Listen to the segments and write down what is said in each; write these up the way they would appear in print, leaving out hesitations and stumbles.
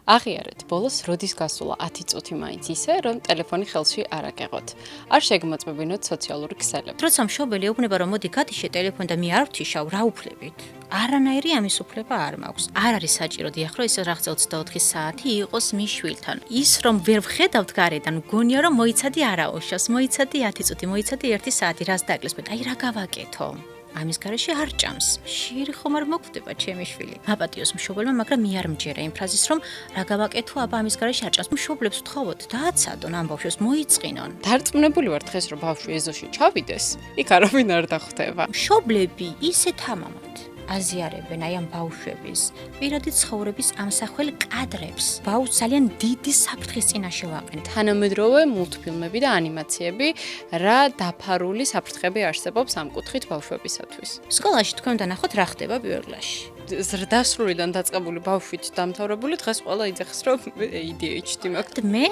აღიარეთ, ბოლოს როდის გასულა 10 წუთი მაინც ისე, რომ ტელეფონი ხელში არ აგეღოთ. არ შეგმოწმებინოთ სოციალური ქსელები. როცა მშობელი ეუბნება, რომ მოდი გათიშე ტელეფონი და მე არ ვთიშავ, რა უფლებით? არანაირი ამის უფლება არ მაქვს. არ არის საჭირო დიახ, რომ ისე რაღაცა 24 საათი იყოს მის შვილთან. ის რომ ვერ ვხედავთ გარედან, გონია რომ მოიცადი არაოშას, მოიცადი 10 წუთი, მოიცადი 1 საათი, რას დაკლეს, აი რა გავაკეთო? ამის garaში არ ჭამს. შირი ხომ არ მოგვდება ჩემი შვილი. მაპატიოს მშობელმა, მაგრამ მე არ მჯერა იმ ფრაზის, რომ რა გავაკეთო, აბა ამის garashi არ ჭამს. მშობლებს ვთხოვოთ, დააცადონ ამ ბავშვს, მოიწყინონ. დარწმუნებული ვარ დღეს, რომ ბავშვი ეზოში ჩავიდეს, იქ არავინ არ დახვდება. მშობლები ისეთ ამამად აზიარებენ აი ამ ბავშვების პირადი ცხოვრების ამსახველ კადრებს. ბავშვს ძალიან დიდი საფრთხის წინაშე ვაყენთ. თანამედროვე მულტფილმები და ანიმაციები რა დაფარული საფრთხები არსებობს ამ კუთხით ბავშვებისათვის. სკოლაში თქვენ დანახოთ რა ხდება პირველ კლასში. ზრდასრულიდან დაწყებული ბავშვით დამთავრებული დღეს ყველა იძახის, რომ ADHD მაქვს. მე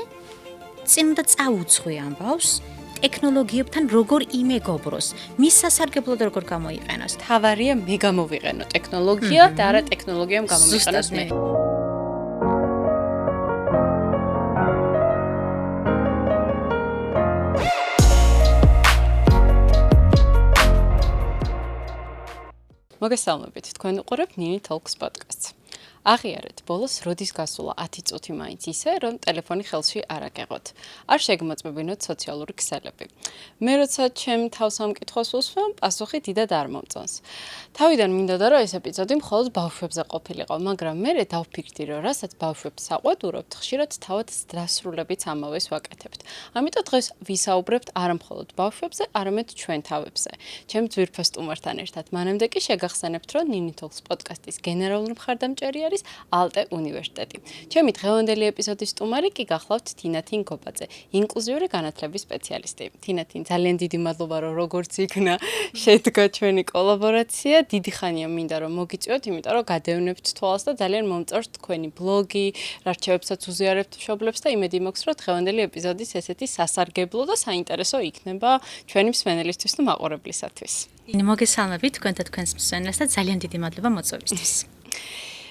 წინ უნდა წაუძღვე ამ ბავშვს ტექნოლოგიებთან როგორ იმეგობროს, მის სასარგებლოდ როგორ გამოიყენოს. თავარია მე გამოვიყენო ტექნოლოგია და არა ტექნოლოგიამ გამომიყენოს მე. მოგესალმებით, თქვენ უყურებთ Nini Talks podcast-ს. აღიარეთ, ბოლოს როდის გასულა 10 წუთი მაინც ისე, რომ ტელეფონი ხელში არ აგეღოთ. არ შეგმოწმებინოთ სოციალური ქსელები. მე როცა ჩემ თავს ამ კითხვას ვუსვამ, პასუხი დიდად არ მომწონს. თავიდან მინდოდა, რომ ეს ეპიზოდი მხოლოდ ბავშვებზე ყოფილიყო, მაგრამ მე დავფიქრდი, რომ რასაც ბავშვებს საყვედურობთ, ხშირად თავად ზრდასრულებიც ამავეს ვაკეთებთ. ამიტომ დღეს ვისაუბრებთ არა მხოლოდ ბავშვებზე, არამედ ჩვენ თავებზე. ჩემ ძვირფა სტუმართან ერთად. მანამდე კი შეგახსენებთ, რომ Nini Talks podcast-ის გენერალური მხარდამჭერი არის ალტე უნივერსიტეტი. ჩემი დღევანდელი ეპიზოდის სტუმარი კი გახლავთ თინათინ გობაძე, ინკლუზიური განათლების სპეციალისტი. თინათინ, ძალიან დიდი მადლობა, რომ როგორც იქნა შედგა ჩვენი კოლაბორაცია. დიდი ხანია მინდა რომ მოგიწვიოთ, იმიტომ რომ გადაევნებთ თვალს და ძალიან მომწონს თქვენი ბლოგი, რარჩევებსაც უზიარებთ მშობლებს და იმედი მაქვს, რომ დღევანდელი ეპიზოდის ესეთი სასარგებლო და საინტერესო იქნება ჩვენი მსმენელისთვის და მაყურებლისათვის. მოგესალმებით თქვენ და თქვენს მსმენელს და ძალიან დიდი მადლობა მოწვევისთვის.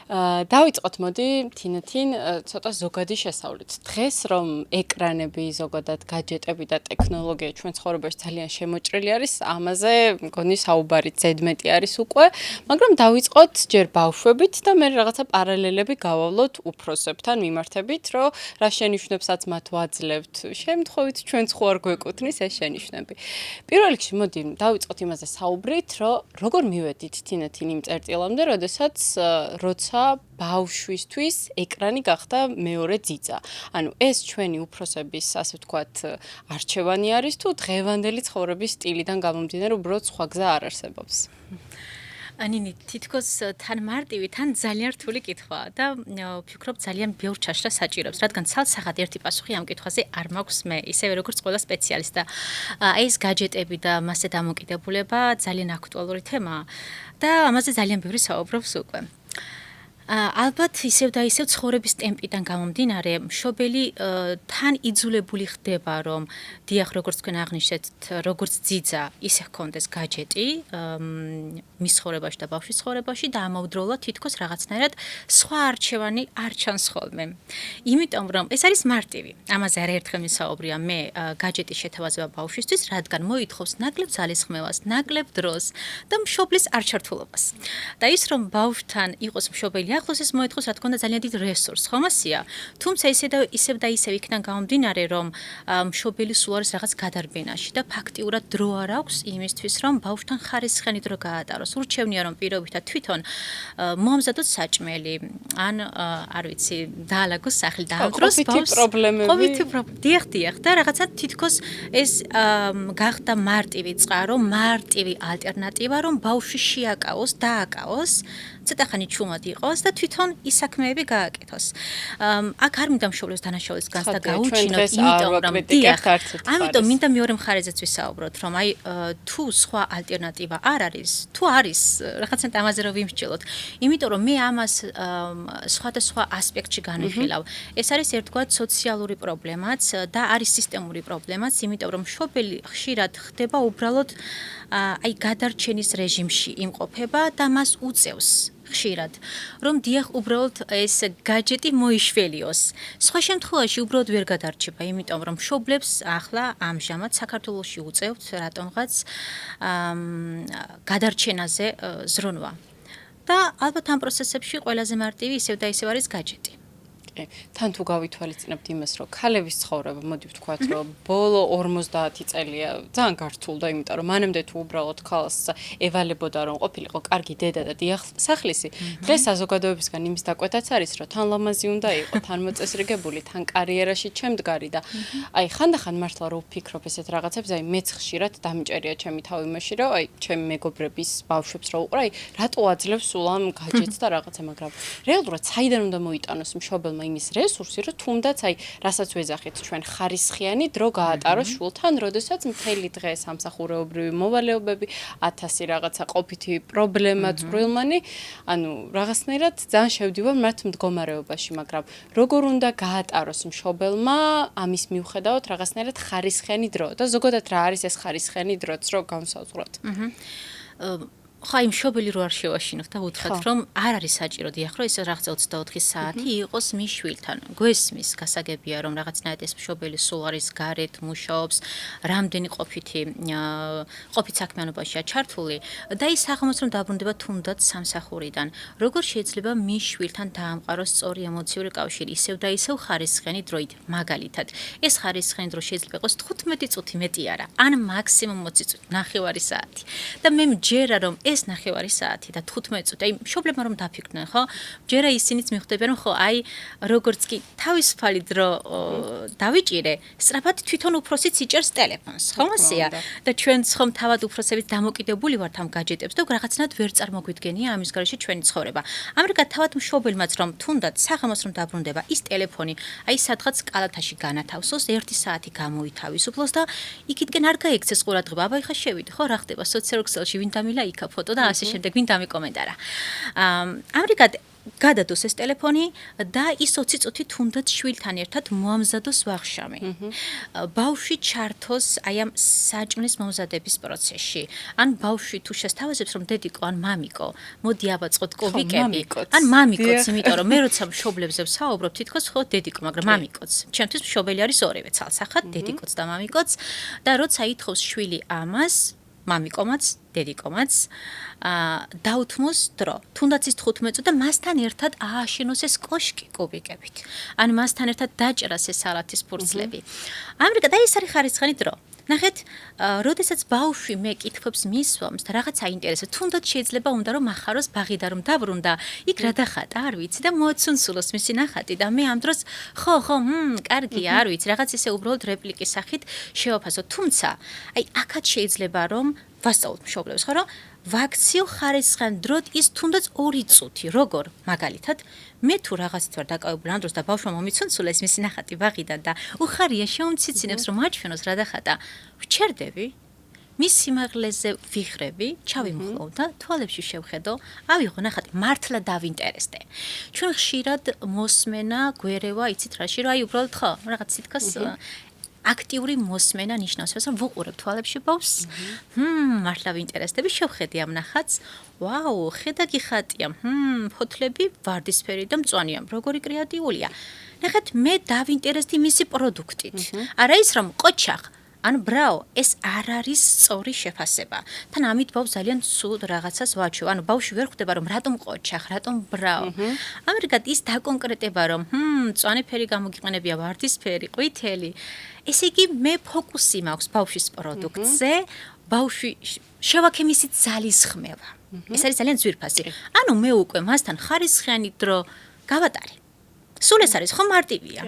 დავიწყოთ მოდი თინათინ ცოტა ზოგადი შესწავლით. დღეს რომ ეკრანები, ზოგადად гаджеტები და ტექნოლოგია ჩვენ ცხოვრებაში ძალიან შემოჭრილი არის, ამაზე მგონი საუბარი ზედმეტი არის უკვე, მაგრამ დავიწყოთ ჯერ ბავშვებით და მე რაღაცა პარალელები გავავლოთ უფროსებთან მიმართებით, რომ რა შენიშვნებსაც მათ ვაძლევთ. შემთხვევით ჩვენც ხო არ გვეკუთვნის ეს შენიშვნები. პირველ რიგში მოდი დავიწყოთ იმაზე საუბრით, რომ როგორ მივედით თინათინ იმ წერტილამდე, როდესაც როცა ბავშვისთვის ეკრანი გახდა მეორე ძიძა. ანუ ეს ჩვენი უფროსების, ასე ვთქვათ, არჩევანი არის თუ დღევანდელი ცხოვრების სტილიდან გამომდინარე უბრალოდ სხვა გზა არ არსებობს. ნინი, თითქოს თან მარტივი, თან ძალიან რთული კითხვაა და ვფიქრობ ძალიან ბევრ ჩაშლა საჭიროებს, რადგან ცალ-სახად ერთი პასუხი ამ კითხვაზე არ მაქვს მე, ისევე როგორც ყველა სპეციალისტი და ეს гаджеტები და მასზე დამოკიდებულება ძალიან აქტუალური თემაა და ამაზე ძალიან ბევრი საუბრობს უკვე. ალბათ ისევ და ისევ ცხოვრების ტემპიდან გამომდინარე, მშობელი თან იძულებული ხდება, რომ დიახ, როგორც თქვენ აღნიშნეთ, როგორც ძიძა, ისე ჰქონდეს гаджеტი მის ცხოვრებაში და ბავშვის ცხოვრებაში და ამავდროულად თითქოს რაღაცნაირად სხვა არჩევანი არ ჩანს ხოლმე. იმიტომ რომ ეს არის მარტივი. ამაზე არაერთხელ ვისაუბრია მე гаджеტის შეთავაზება ბავშვისთვის, რადგან მოითხოვს ნაკლებ ძალისხმევას, ნაკლებ დროს და მშობლის არჩართულობას. და ის რომ ბავშვთან იყოს მშობელი ახლოს ეს მოითხოვს, რა თქმა უნდა, ძალიან დიდ რესურსს, ხომასია. თუმცა ისევ და ისევ იქიდან გამომდინარე, რომ მშობელი სულ არის რაღაც გადარბენაში და ფაქტიურად დრო არ აქვს იმისთვის, რომ ბავშვთან ხარისხიანი დრო გაატაროს. ურჩევნია, რომ პირობითად თვითონ მოამზადოს საჭმელი, ან არ ვიცი, დაალაგოს სახლი და ამ დროს ბავშვს დიახ და რაღაცა თითქოს ეს გახდა მარტივი წყარო, მარტივი ალტერნატივა, რომ ბავშვი შეაკავოს, დააკავოს, ცოტა ხანი ჩუმად იყოს და თვითონ ის საქმეები გააკეთოს. აქ არ მინდა მშობლებს დანაშაულის განს და გაუჩინოთ, იმიტომ რომ ამიტომ მინდა მეორე მხარეზეც ვისაუბროთ, რომ აი თუ სხვა ალტერნატივა არ არის, თუ არის რაღაცა ამაზე რომ ვიმსჯელოთ, იმიტომ რომ მე ამას სხვადასხვა ასპექტში განვიხილავ. ეს არის ერთგვარ სოციალური პრობლემაც და არის სისტემური პრობლემაც, იმიტომ რომ მშობელი ხშირად ხდება უბრალოდ აი გადარჩენის რეჟიმში იმყოფება და მას უწევს ხშირად, რომ დიახ, უბრალოდ ეს гаджеტი მოიშველიოს. სხვა შემთხვევაში უბრალოდ ვერ გადარჩება, იმიტომ რომ მშობლებს ახლა ამჟამად საქართველოში უწევთ რატომღაც გადარჩენაზე ზრუნვა. და ალბათ ამ პროცესებში ყველაზე მარტივი ისევ და ისევ არის гаджеტი. თან თუ გავითვალისწინებთ იმას, რომ ქალების ცხოვრება, მოდი ვთქვათ, რომ ბოლო 50 წელია ძალიან გართულდა, იმიტომ რომ მანამდე თუ უბრალოდ ქალს ევალებოდა, რომ ყოფილიყო კარგი დედა და დიახსახლისი, დღეს საზოგადოებისგან იმის დაკვეთაც არის, რომ თან ლამაზი უნდა იყო, თან მოწესრიგებული, თან კარიერაში ჩემდგარი და აი ხანდახან მართლა რო ვფიქრობ ესეთ რაღაცებს, აი მეც ხშირად დამიჭერია ჩემი თავი იმაში, რომ აი ჩემი მეგობრების ბავშვებს რო უყურე, აი რატო აძლევს სულ ამ гаджеტს და რაღაცა, მაგრამ რეალურად საიდან უნდა მოიტანოს მშობელმა იმის რესურსი, რომ თუნდაც აი, რასაც ვეძახით ჩვენ ხარისხიანი დრო გაატაროს შულთან, როდესაც მთელი დღე სამსახურეობრივი მოვალეობები, 1000 რაღაცა ყოფითი პრობლემა წვრილმანი, ანუ რაღაცნაირად ძალიან შევდივარ მათ მდგომარეობაში, მაგრამ როგორ უნდა გაატაროს მშობელმა ამის მიუხედავად რაღაცნაირად ხარისხიანი დრო და ზოგადად რა არის ეს ხარისხიანი დროც, რო განსაზღვროთ. ხა იმ მშობელი რო არ შევაშინოთ და უთხრათ რომ არ არის საჭირო დიახ რომ ეს რაღაცა 24 საათი იყოს მის შვილთან. გვესმის გასაგებია რომ რაღაცნაირად ეს მშობელი სულ არის გარეთ მუშაობს, რამდენი ყოფით საქმიანობაშია ჩართული და ის აღმოს რომ დაბრუნდება თუნდაც სამსახურიდან. როგორ შეიძლება მის შვილთან დაამყაროს სწორი ემოციური კავშირი ისევ და ისევ ხარისხიანი დროით. მაგალითად, ეს ხარისხიანი დრო შეიძლება იყოს 15 წუთი მეტი არა, ან მაქსიმუმ 20 წუთი, ნახევარი საათი. და მე მჯერა რომ ეს ნახევარი საათი და 15 წუთი. აი მშობლებმა რომ დაფიქრდნენ, ხო? ჯერა ისინიც მიხვდებიან, რომ ხო, აი როგორც კი თავისუფალი დრო დავიჭირე, სწრაფად თვითონ უფროსიც იჭერს ტელეფონს, ხო ასეა? და ჩვენც ხომ თავად უფროსებით დამოკიდებული ვართ ამ гаджеტებს და რაღაცნაირად ვერ წარმოგვიდგენია ამის გარეშე ჩვენი ცხოვრება. ამრიგად თავად მშობელმაც რომ თუნდაც საღამოს რომ დაბრუნდება, ის ტელეფონი, აი სადღაც კალათაში განათავსოს, 1 საათი გამოითავისუფლოს და იქითკენ არ გაიქცეს ყურადღება. აბა ეხა შევიდე, ხო, რა ხდება სოციალურ ქსელში, ვინ დამილა იქა ფოტო და ასე შემდეგ ვინ დამიკომენტარა. ამრიგად გადადოს ეს ტელეფონი და ის 20 წუთი თუნდაც შვილთან ერთად მოამზადოს ვახშამი. ბავშვი ჩართოს აი ამ საჭმლის მომზადების პროცესში. ან ბავშვი თუ შესთავაზებს რომ დედიკო ან მამიკო, მოდი ავაწყოთ კოვიკები, ან მამიკოც, იმიტომ რომ მე როცა მშობლებზე ვსაუბრობ, თითქოს ხო დედიკო, მაგრამ მამიკოც. ჩემთვის მშობელი არის ორივე ცალსახად, დედიკოც და მამიკოც და როცა ითხოვს შვილი ამას მამიკომაც, დედიკომაც, დაუთმოს დრო. თუნდაც ის 15 წუთი და მასთან ერთად ააშენოს ეს კოშკი კუბიკებით. ან მასთან ერთად დაჭრას ეს სალათის ფურცლები. ამრიგად აი ეს არის ხარისხიანი დრო. ნახეთ, როდესაც ბავშვი მე კითხვებს მისვამს და რაღაც აინტერესებს, თუნდაც შეიძლება უნდა რომ ახაროს ბაღი და რომ დაბრუნდა, იქ რა დახატა, არ ვიცი და მოაცუნცულოს მისი ნახატი და მე ამ დროს ხო, კარგია, არ ვიცი, რაღაც ისე უბრალოდ რეპლიკის სახით შევაფასო. თუმცა, აი აქაც შეიძლება რომ ვასწავლოთ მშობლებს, ხო, რომ ვაქციო ხარისხიან დროთ ის თუნდაც 2 წუთი, როგორ? მაგალითად, მე თუ რაღაცით ვარ დაკავებული ამ დროს და ბავშვმა მომიცუნცულეს მისი ნახატი ბაღიდან და უხარია შეუმციცინებს რომ აჩვენოს რა დახატა, ვჩერდები, მის სიმაღლეზე ვიხრები, ჩავიმხლოვ და თვალებში შევხედო, ავიღო ნახატი, მართლა დავინტერესდე. ჩვენ ხშირად მოსმენა გვერევა, იცით რაში, რომ აი უბრალოდ ხო, რაღაც თითქოს აქტიური მოსმენა ნიშნავს, რომ ვუყურებ თვალებში ბავშვს. მართლა ვინტერესდები, შევხედე ამ ნახატს. ვაუ, ხედა გიხატია. ფოთლები ვარდისფერი და მწვანეა. როგორი კრეატიულია. ნახეთ, მე დავინტერესდი მისი პროდუქტით. არა ის რომ ყოჩახ ან ბრაო, ეს არ არის სწორი შეფასება. თან ამით ბავშვს ძალიან სულ რაღაცას ვაჩვევ. ანუ ბავშვი ვერ ხვდება რომ რატომ ყოჩახ, რატომ ბრაო. ამრიგად ის დაკონკრეტება რომ მწვანე ფერი გამოგიყენებია, ვარდისფერი, ყვითელი. ესე იგი მე ფოკუსი მაქვს ბავშვის პროდუქტზე, ბავშვი შევაქე მისი ძალისხმევა. ეს არის ძალიან ძვირფასი. ანუ მე უკვე მასთან ხარისხიანი დრო გავატარე. სულ ეს არის ხო მარტივია.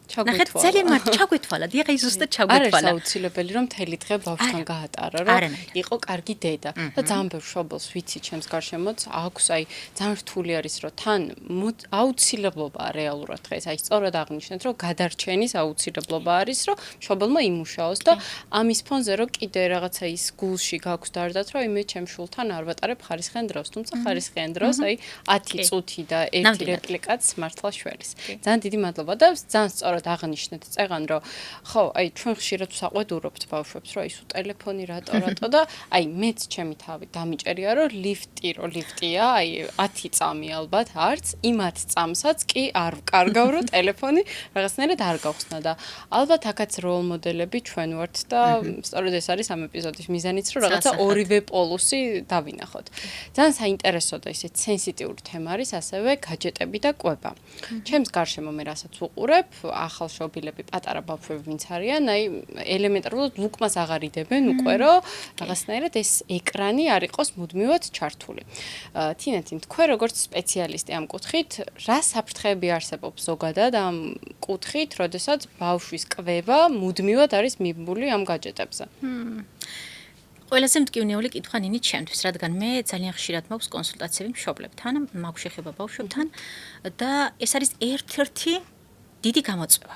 ნახეთ, ძალიან მარტივი ჩაგვეთვალა, დიახ, ის ზუსტად ჩაგვეთვალა. არის აუცილებელი რომ მთელი დღე ბავშვთან გაატარა, რომ იყო კარგი დედა. და ძალიან ბევრ მშობელს ვიცი ჩემს გარშემოც აქვს, აი ძალიან რთული არის, რომ თან აუცილებლობაა რეალურად დღეს, აი სწორად აღნიშნეთ, რომ გადარჩენის აუცილებლობა არის, რომ მშობელმა იმუშაოს და ამის ფონზე რომ კიდე რაღაცა ის გულში გაქვს დარდათ, რომ იმე ჩემ შულთან არ ვატარებ ხარისხიან დროს, თუმცა ხარისხიან დროს აი 10 წუთი და ერთი რეპლიკაც მართლა შველის. ძალიან დიდი მადლობა და ძალიან სწორად სწორად აღნიშნეთ წეღან, რომ ხო, აი ჩვენ ხშირად ვსაყვედურობთ ბავშვებს, რომ ისუ ტელეფონი რატო და აი მეც ჩემი თავი დამიჭერია, რომ ლიფტია, აი 10 წამი ალბათ არც, იმ 10 წამსაც კი არ ვკარგავ, რომ ტელეფონი რაღაცნაირად არ გავხსნა და ალბათ აქაც როლ მოდელები ჩვენ ვართ და სწორედ ეს არის ამ ეპიზოდის მიზანიც, რომ რაღაცა ორივე პოლუსი დავინახოთ. ძალიან საინტერესო და ისეთ სენსიტიური თემა არის ასევე გაჯეტები და კვება. ჩემს გარშემო მე რასაც ვუყურებ, ახალშობილები, პატარა ბავშვები ვინც არიან, აი ელემენტარულად ლუკმას აღარ იდებენ უკვე, რომ რაღაცნაირად ეს ეკრანი არ იყოს მუდმივად ჩართული. თინათინ, თქვენ როგორც სპეციალისტი ამ კუთხით, რა საფრთხეები არსებობს ზოგადად ამ კუთხით, როდესაც ბავშვის კვება მუდმივად არის მიბმული ამ გაჯეტებზე? ყველაზე მტკივნეული კითხვა ნინი ჩემთვის, რადგან მე ძალიან ხშირად მაქვს კონსულტაციები მშობლებთან, მაქვს შეხება ბავშვებთან და ეს არის ერთ-ერთი დიდი გამოწვევა.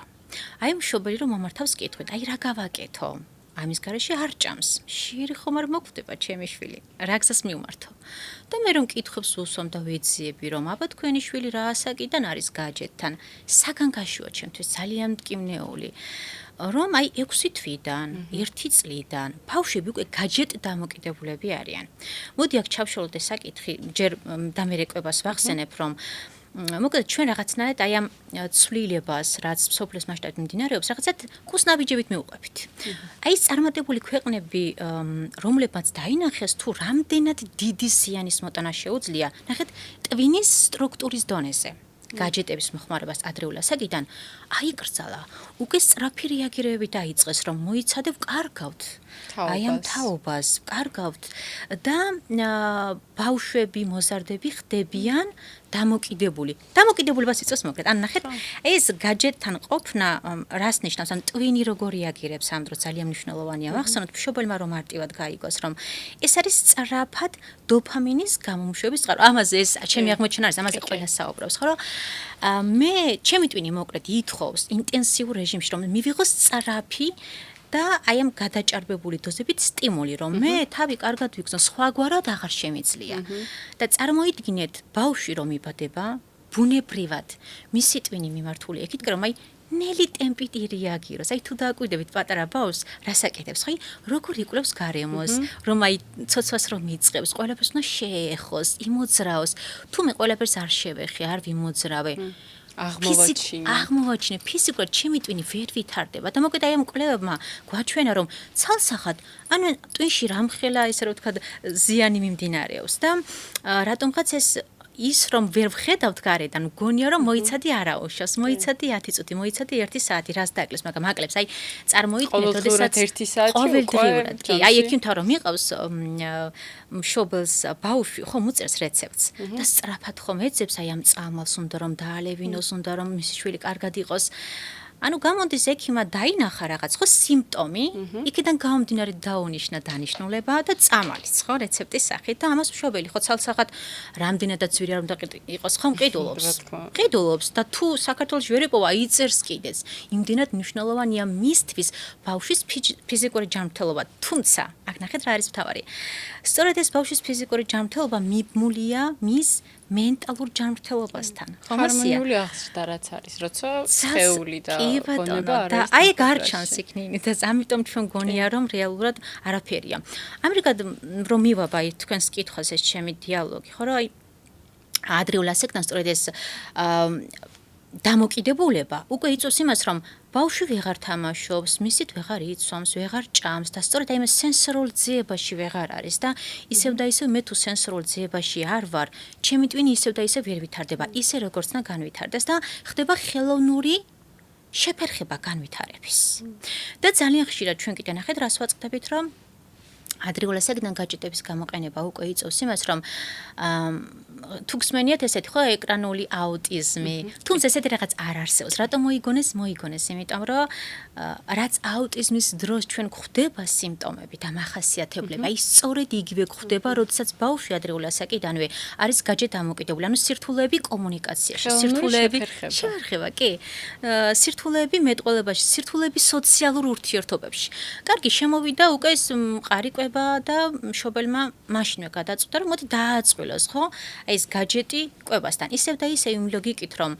აი მშობელი რომ მომართავს კითხვით, აი რა გავაკეთო? ამის გარეშე არ ჭამს. შირი ხომ არ მოგვდება ჩემი შვილი. რა გზას მივმართო? და მე რომ კითხვებს უსვამ და ვეძიები, რომ აბა თქვენი შვილი რა ასაკიდან არის გაჯეტთან, საგან გაშუა ჩემთვის ძალიან მტკივნეული. რომ აი 6 თვიდან, 1 წლიდან ბავშვები უკვე გაჯეტ დამოკიდებულები არიან. მოდი აქ ჩავშალოთ ეს საკითხი, ჯერ დამერეკვებას ვახსენებ, რომ მოკლედ ჩვენ რაღაცნაირად აი ამ ცვლილებას, რაც სოფლის მასშტაბით მიმდინარეობს, რაღაცად კუსნაბიჯებით მივყვებით. აი წარმატებული ქვეყნები, რომლებმაც დაინახეს თუ რამდენად დიდი ზიანის მოტანა შეუძლია, ნახეთ, ტვინის სტრუქტურის დონეზე. გაჯეტების მოხმარებას ადრეულ ასაკიდან აიკრძალა, უკვე სწრაფი რეაგირებები დაიწყეს, რომ მოიცადე ვკარგავთ აი ამ თაობას, ვკარგავთ და ბავშვები, მოზარდები ხდებიან დამოკიდებული. დამოკიდებულებას იწვევს მოკლედ. ანუ ნახეთ, ეს გაჯეტთან ყოფნა რას ნიშნავს? ან ტვინი როგორ რეაგირებს ამ დროს ძალიან მნიშვნელოვანია. ვახსენოთ მშობელმა რომ მარტივად გაიგოს, რომ ეს არის სწრაფად დოფამინის გამომშვების წყარო. ამაზე ეს ჩემი აღმოჩენა არის, ამაზე ყველა საუბრობს, ხო? მე ჩემი ტვინი მოკლედ ითხოვს ინტენსიურ რეჟიმში, რომ მივიღოს სწრაფი და აი ამ გადაჭარბებული დოზებით სტიმული, რომ მე თავი კარგად ვიგრძნო, სხვაგვარად აღარ შემიძლია. და წარმოიდგინეთ, ბავშვი რომ იბადება, ბუნებრივად მისი ტვინი მიმართული იქით, რომ აი ნელი ტემპით რეაგიროს. აი თუ დააკვირდებით პატარა ბავშვს, რასაკეთებს, ხო? როგორ იკვლევს გარემოს, რომ აი ცოცვას რომ იწყებს, ყველაფერს უნდა შეეხოს, იმოძრაოს. თუ მე ყველაფერს არ შევეხე, არ ვიმოძრავე, აღმოვაჩინე ფიზიკურად ჩემი ტვინი ვერ ვითარდება და მოკლედ აი ამ კვლევებმა გვაჩვენა რომ ცალსახად ანუ ტვინში რამხელა ესე რომ ვთქვა ზიანი მიმდინარეობს და რატომღაც ეს ის რომ ვერ ვხედავთ გარედან გონია რომ მოიცადი არაუშავს მოიცადი 10 წუთი მოიცადი 1 საათი რას დაკლებს მაგრამ აკლებს აი წარმოიდგინეთ ოდესაც 1 საათი ყოველდღიურად კი აი ექიმთან რომ იყავს მშობელს ბავშვი ხო მოწერს რეცეპტს და სწრაფად ხომ ეძებს აი ამ წამალს უნდა რომ დაალევინოს უნდა რომ მისი შვილი კარგად იყოს ანუ გამოდის ექიმა დაინახა რაღაც ხო სიმპტომი, იქიდან გამომდინარე დაუნიშნა დანიშნულება და წამალიც ხო რეცეპტის სახით და ამას მშობელი ხო ცალსახად რამდენადაც ვირი არ უნდა იყოს ხო მყიდულობს და თუ საქართველოს ვერ ეპოვა იწერს კიდეც იმდენად მნიშვნელოვანია მისთვის ბავშვის ფიზიკური ჯანმრთელობა თუმცა აქ ნახეთ რა არის მთავარი სწორედ ეს ბავშვის ფიზიკური ჯანმრთელობა მიბმულია მის მენტალურ ჯანმრთელობასთან. ჰარმონიული აღზრდა რაც არის, როცა სხეული და გონება არის. და აი გარჩანს იქნინი და ამიტომ ჩვენ გონია რომ რეალურად არაფერია. ამრიგად რომ მივაბა აი თქვენს კითხვას ეს ჩემი დიალოგი, ხო რა აი ადრეულ ასაკიდან სწორედ ეს დამოკიდებულება უკვე იწვევს იმას რომ ბავშვი ვეღარ თამაშობს, მისით ვეღარ იცვამს, ვეღარ ჭამს და სწორედ აი ეს სენსორულ ძიებაში ვეღარ არის და ისევ და ისევ მე თუ სენსორულ ძიებაში არ ვარ, ჩემი ტვინი ისევ და ისევ ვერ ვითარდება, ისე როგორც და განვითარდეს და ხდება ხელოვნური შეფერხება განვითარების. და ძალიან ხშირად ჩვენ კიდე ნახეთ რას ვაწყდებით რომ ადრეულ ასაკიდან გაჯეტების გამოყენება უკვე იწვევს იმას რომ თუ გსმენიათ ესეთი ხო ეკრანული აუტიზმი თუმცა ესეთი რაღაც არ არსებობს რატომ მოიგონეს იმიტომ რომ რაც აუტიზმის დროს ჩვენ გვხვდება სიმპტომები და მახასიათებლები აი სწორედ იგივე გვხვდება როდესაც ბავშვი ადრეულ ასაკიდანვე არის გაჯეთ დამოკიდებული ანუ სირთულეები კომუნიკაციაში სირთულეები შეერხება კი სირთულეები მეტყველებაში სირთულეები სოციალურ ურთიერთობებში კარგი შემოვიდა უკვე ეს მყარი კვება და მშობელმა მაშინვე გადაწყვიტა რომ მოდი დააწყვილოს ხო ეს გაჯეტი კვებასთან ისევ და ისევ იმ ლოგიკით რომ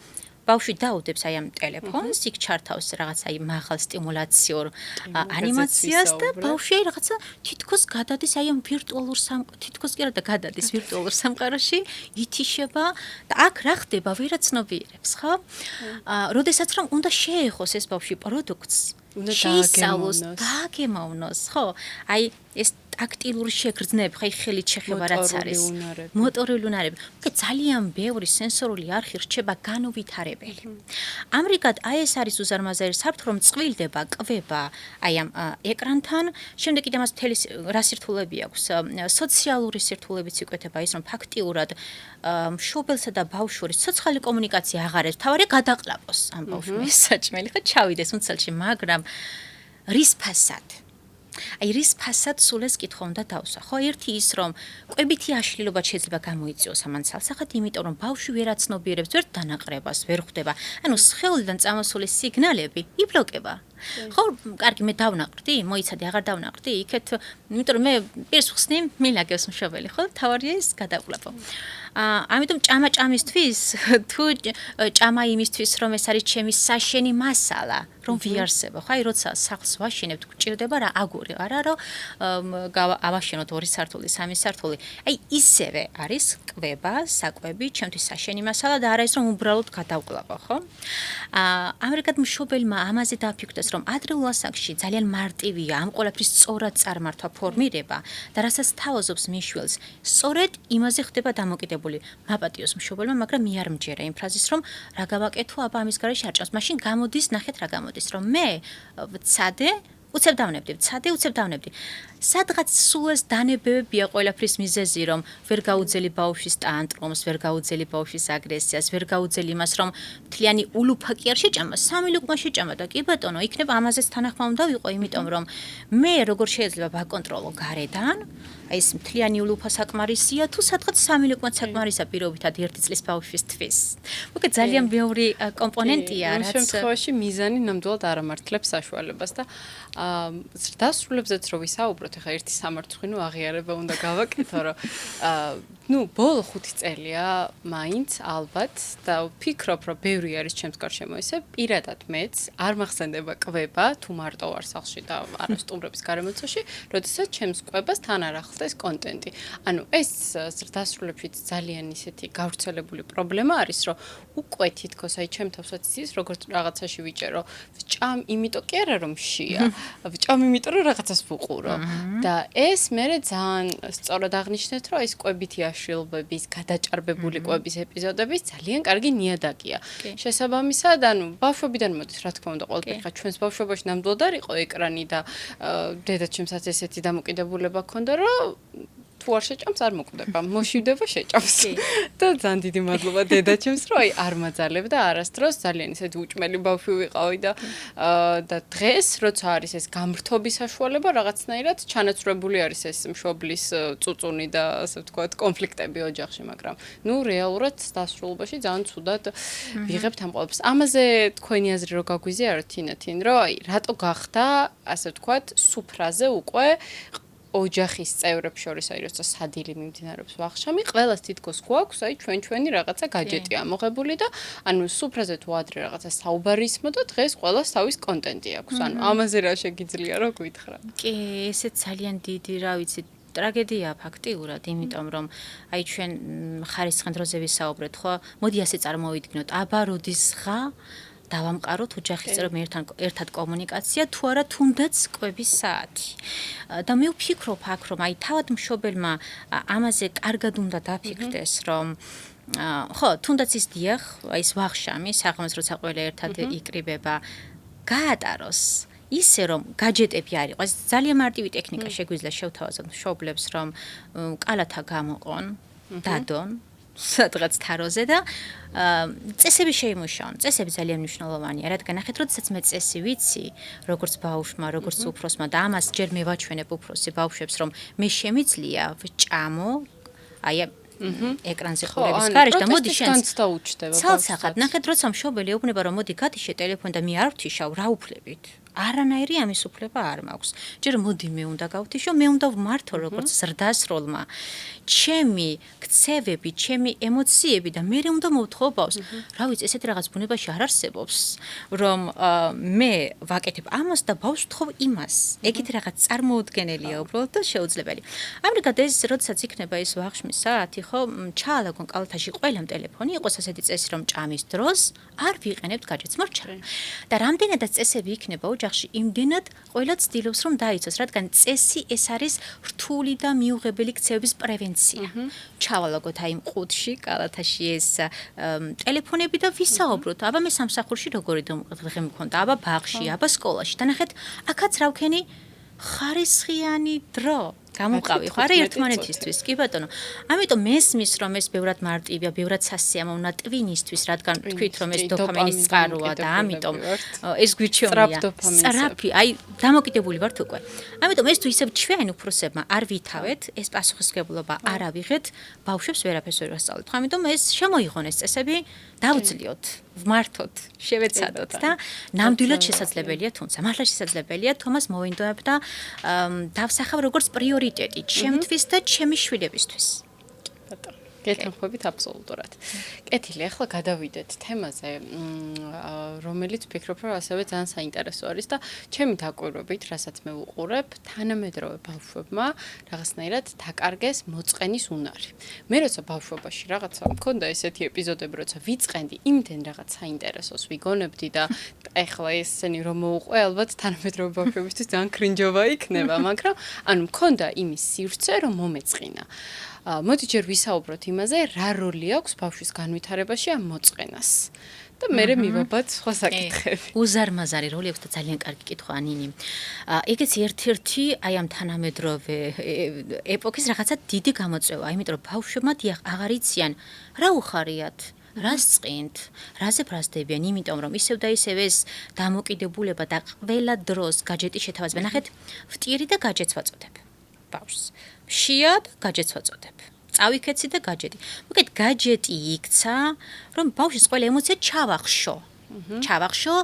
ბავშვი დაუდებს აი ამ ტელეფონს, იქ ჩართავს რაღაცა აი მაღალ სტიმულაციურ ანიმაციას და ბავშვი რაღაცა თითქოს გადადის აი ამ ვირტუალურ თითქოს კი არა და გადადის ვირტუალურ სამყაროში, ითიშება და აქ რა ხდება ვერაცნობიერებს, ხო? როდესაც რომ უნდა შეეხოს ეს ბავშვი პროდუქტს, შეისწავლოს, დააგემოვნოს, ხო? აი ეს ტაქტილური შეგრძნები, ხაი ხელით შეხება რაც არის, მოტორული უნარები. ძალიან ბევრი სენსორული არხი რჩება განუვითარებელი. ამრიგად, აი ეს არის უზარმაზარი საფრთხე, რომ წყვილდება, კვება აი ამ ეკრანთან, შემდეგ კიდე მას მთელი რა სირთულეები აქვს, სოციალური სირთულეებიც იკვეთება ის, რომ ფაქტიურად მშობელსა და ბავშვის ცოცხალი კომუნიკაცია აღარ არის, თავარი გადაყლაპოს ამ ბავშვს საჭმელი, ხო, ჩავიდეს უნცელში, მაგრამ რის ფასად? აი რის ფასად სულ ეს კითხვა უნდა დავსვა. ხო, ერთი ის რომ კვებითი აშლილობა შეიძლება გამოიწვიოს ამან ცალსახად, იმიტომ რომ ბავშვი ვერაცნობიერებს, ვერ დანაყრებას, ვერ ხვდება. ანუ სხეულიდან წამოსული სიგნალები იბლოკება. ხო, კარგი, მე დავნაყრდი, მოიცადე, აღარ დავნაყრდი, იქეთ, იმიტომ რომ მე პირს ვხსნი, მილაგებს მშობელი, ხო? თავარია ეს გადაყლაპო. ამიტომ ჭამა-ჭამისთვის თუ ჭამა იმისთვის რომ ეს არის ჩემი საშენი მასალა რომ ვიარსებო ხო აი როცა სახლს ვაშენებთ გჭირდება რა აგური არა რომ ავაშენოთ 2 სართული 3 სართული აი ისევე არის კვება საკვები ჩემთვის საშენი მასალა და არა ის რომ უბრალოდ გადავყლაპო ხო ამერიკად მშობელმა ამაზე დაფიქრდეს რომ ადრეულ ასაკში ძალიან მარტივია ამ ყველაფრის სწორად წარმართვა ფორმირება და რასაც თავაზობს მიშველს სწორედ იმაზე ხდება დამოკიდებული მაპატიოს მშობელმა, მაგრამ მე არ მჯერა იმ ფრაზის, რომ რა გავაკეთო, აბა ამის გარეშე არ ჭამს. მაშინ გამოდის, ნახეთ რა გამოდის, რომ მე ვცადე, უცებ დავნებდი. სადღაც სულ ეს დანებებია ყველაფრის მიზეზი, რომ ვერ გაუძელი ბავშვის ტანტრომს, ვერ გაუძელი ბავშვის აგრესიას, ვერ გაუძელი იმას, რომ მთლიანი ულუფა კი არ შეჭამა, 3 ლუკმა შეჭამა და კი ბატონო, იქნებ ამაზეც თანახმა უნდა ვიყო, იმიტომ რომ მე როგორ შეიძლება ვაკონტროლო გარედან, აი ეს მთლიანი ულუფა საკმარისია, თუ სადღაც 3 ლუკმა საკმარისია პირობითად 1 წლის ბავშვისთვის. მოკლედ ძალიან ბევრი კომპონენტია, რაც შემთხვევაში მიზანი ნამდვილად არ ამართლებს საშუალებას და დასრულებზეც რო ვისაუბროთ ეხა ერთი სამარცხვინო აღიარება უნდა გავაკეთო, რომ ბოლო 5 წელია მაინც ალბათ და ვფიქრობ, რომ ბევრი არის ჩემს გარშემო ესე, პირადად მეც არ მახსენდება კვება, თუ მარტო ვარ სახლში და არა სტუმრების გარემოცვაში, როდესაც ჩემს კვებას თან არ ახლდეს კონტენტი. ანუ ეს დასრულებშიც ძალიან ისეთი გავრცელებული პრობლემა არის, რომ უკვე თითქოს აი ჩემ თავსაც იცის, როგორც რაღაცაში ვიჭერო, ვჭამ, იმიტომ კი არა რომ შია, ვჭამ იმიტომ რომ რაღაცას ვუყურო. და ეს მე ძალიან სწორად აღნიშნეთ, რომ ეს კვებითი აშლილობების, გადაჭარბებული კვების ეპიზოდების ძალიან კარგი ნიადაგია. შესაბამისად, ანუ ბავშვობიდან მოდის, რა თქმა უნდა, ყველაფერი ხა ჩვენს ბავშვობაში ნამდვილად არ იყო ეკრანი და დედაჩემსაც ესეთი დამოკიდებულება ჰქონდა, რომ თუ არ შეჭამს, არ მოკვდება, მოშივდება, შეჭამს. და ძალიან დიდი მადლობა დედაჩემს, რომ აი არ მაძალებდა არასდროს, ძალიან ისეთი უჭმელი ბავშვი ვიყავი და დღეს, როცა არის ეს გამრთობის საშუალება, რაღაცნაირად ჩანაცვლებული არის ეს მშობლის წუწუნი და ასე ვთქვათ, კონფლიქტები ოჯახში, მაგრამ რეალურად დასრულებაში ძალიან ცუდად ვიღებთ ამ ყველაფერს. ამაზე თქვენი აზრი რო გაგვიზიაროთ, თინათინ, რომ აი რატო გახდა, ასე ვთქვათ, სუფრაზე უკვე ოჯახის წევრებს შორის აი როცა სადილი მიმდინარეობს ვახშამი, ყველას თითქოს გვაქვს აი ჩვენი რაღაცა гаджеტი ამოღებული და ანუ სუფრაზე თუ ადრე რაღაცა საუბარი ისმოდა, დღეს ყველას თავის კონტენტი აქვს. ანუ ამაზე რა შეგიძლია რომ გითხრა? კი, ესეც ძალიან დიდი, რა ვიცი, ტრაგედია ფაქტიურად, იმიტომ რომ აი ჩვენ ხარისხიან დროზე ვისაუბრეთ, ხო? მოდი ასე წარმოვიდგინოთ, აბა როდის ღა დავამყაროთ ოჯახის წევრებთან ერთად კომუნიკაცია, თუ არა თუნდაც კვების საათი. და მე ვფიქრობ აქ, რომ აი თავად მშობელმა ამაზე კარგად უნდა დაფიქრდეს, რომ ხო, თუნდაც ის დიახ, აი ეს ვახშამი, საღამოს როცა ყველა ერთად იკრიბება, გაატაროს ისე რომ гаджеტები არ იყოს, ძალიან მარტივი ტექნიკა შეგვიძლია შევთავაზოთ მშობლებს, რომ კალათა გამოყონ, დადონ სადღაც თაროზე და წესები შეიმუშაონ. წესები ძალიან მნიშვნელოვანია, რადგან ნახეთ, როდესაც მე წესი ვიცი, როგორც ბავშვმა, როგორც უფროსმა და ამას ჯერ მე ვაჩვენებ უფროსი ბავშვებს, რომ მე შემიძლია ვჭამო, აი ეკრანზე ყურების გარეშე და მოდი შენ ცალსახად, ნახეთ, როცა მშობელი ეუბნება, რომ მოდი გადიშე ტელეფონი და მე არ ვთიშავ, რა უფლებით? არანაირი ამის უფლება არ მაქვს. ჯერ მოდი მე უნდა გავთიშო, მე უნდა ვმართო როგორც ზრდასროლმა. ჩემი ქცევები, ჩემი ემოციები და მე უნდა მოვთხოვ ბავშვს. რა ვიცი, ესეთი რაღაც ბუნებაში არ არსებობს, რომ მე ვაკეთებ ამას და ბავშვს ვთხოვ იმას. ეგეთი რაღაც წარმოუდგენელია უბრალოდ და შეუძლებელი. ამრიგად ეს როდესაც იქნება ეს ვახშმის საათი, ხო, ჩაალაგონ კალათაში ყველამ ტელეფონი, იყოს ასეთი წესი, რომ ჭამის დროს არ ვიყენებთ გაჯეთს, მორჩა. და რამდენადაც წესები იქნება ოჯახში, იმდენად ყველა ცდილობს რომ დაიცოს, რადგან წესი ეს არის რთული და მიუღებელი ქცევების პრევენცია. ჩავალაგოთ აი მყუთში, კალათაში ეს ტელეფონები და ვისაუბროთ. აბა მე სამსახურში როგორი დღე მქონდა, აბა ბაღში, აბა სკოლაში. და ნახეთ, აქაც რა ვქენი ხარისხიანი დრო. გამოვყავი ხო არა ერთმანეთისთვის კი ბატონო ამიტომ მესმის რომ ეს ბევრად მარტივია ბევრად სასიამოვნოა ტვინისთვის რადგან თქვით რომ ეს დოფამინის წყაროა და ამიტომ ეს გვირჩევნია სწრაფი აი დამოკიდებული ვართ უკვე ამიტომ ეს თუ ისევ ჩვენ უფროსებმა არ ვითავეთ ეს პასუხისმგებლობა არ ავიღეთ ბავშვებს ვერაფერს ვერ ვასწავლეთ ხო ამიტომ ეს შემოიღონ ეს წესები დავუძლიოთ ვმართოთ შევეცადოთ და ნამდვილად შესაძლებელია თუმცა მართლა შესაძლებელია თომას მოვინდოებ და დავსახავ როგორც პრიორიტეტი ჩემთვის და ჩემი შვილებისთვის. ბატონო, გეთანხმებით აბსოლუტურად. კეთილი, ახლა გადავიდეთ თემაზე, რომელიც ვფიქრობ, რომ ასევე ძალიან საინტერესო არის და ჩემი დაკვირვებით, რასაც მე ვუყურებ, თანამედროვე ბავშვებმა რაღაცნაირად დაკარგეს მოწყენის უნარი. მე როცა ბავშვობაში რაღაცა მქონდა ესეთი ეპიზოდები, როცა ვიწყენდი იმდენ რაღაც საინტერესოს ვიგონებდი და ეხლა ესენი რომ მოუყვე, ალბათ თანამედროვე ბავშვებისთვის ძალიან კრინჯობა იქნება, მაგრამ ანუ მქონდა იმის სივრცე, რომ მომეწყინა. მოდი ჯერ ვისაუბროთ იმაზე, რა როლი აქვს ბავშვის განვითარებაში ამ მოწყენას. და მე მივაბად სხვა საკითხები. უზარმაზარი როლი აქვს და ძალიან კარგი კითხვა ნინი. ეგეც ერთ-ერთი აი ამ თანამედროვე ეპოქის რაღაცა დიდი გამოწვევა, იმიტომ რომ ბავშვებმა დიახ აღარ იციან რა უხარიათ. რას წყინთ, რაზე ბრაზდებიან, იმიტომ რომ ისევ და ისევ ეს დამოკიდებულება და ყველა დროს გაჯეტი შეთავაზება. ნახეთ, ვტირი და გაჯეტს ვაწოდებ ბავშვს. შია და გაჯეტს ვაწოდებ. წავიქეცი და გაჯეტი. მოკეთ გაჯეტი იქცა, რომ ბავშვის ყველა ემოცია ჩავახშო. ჩავახშო,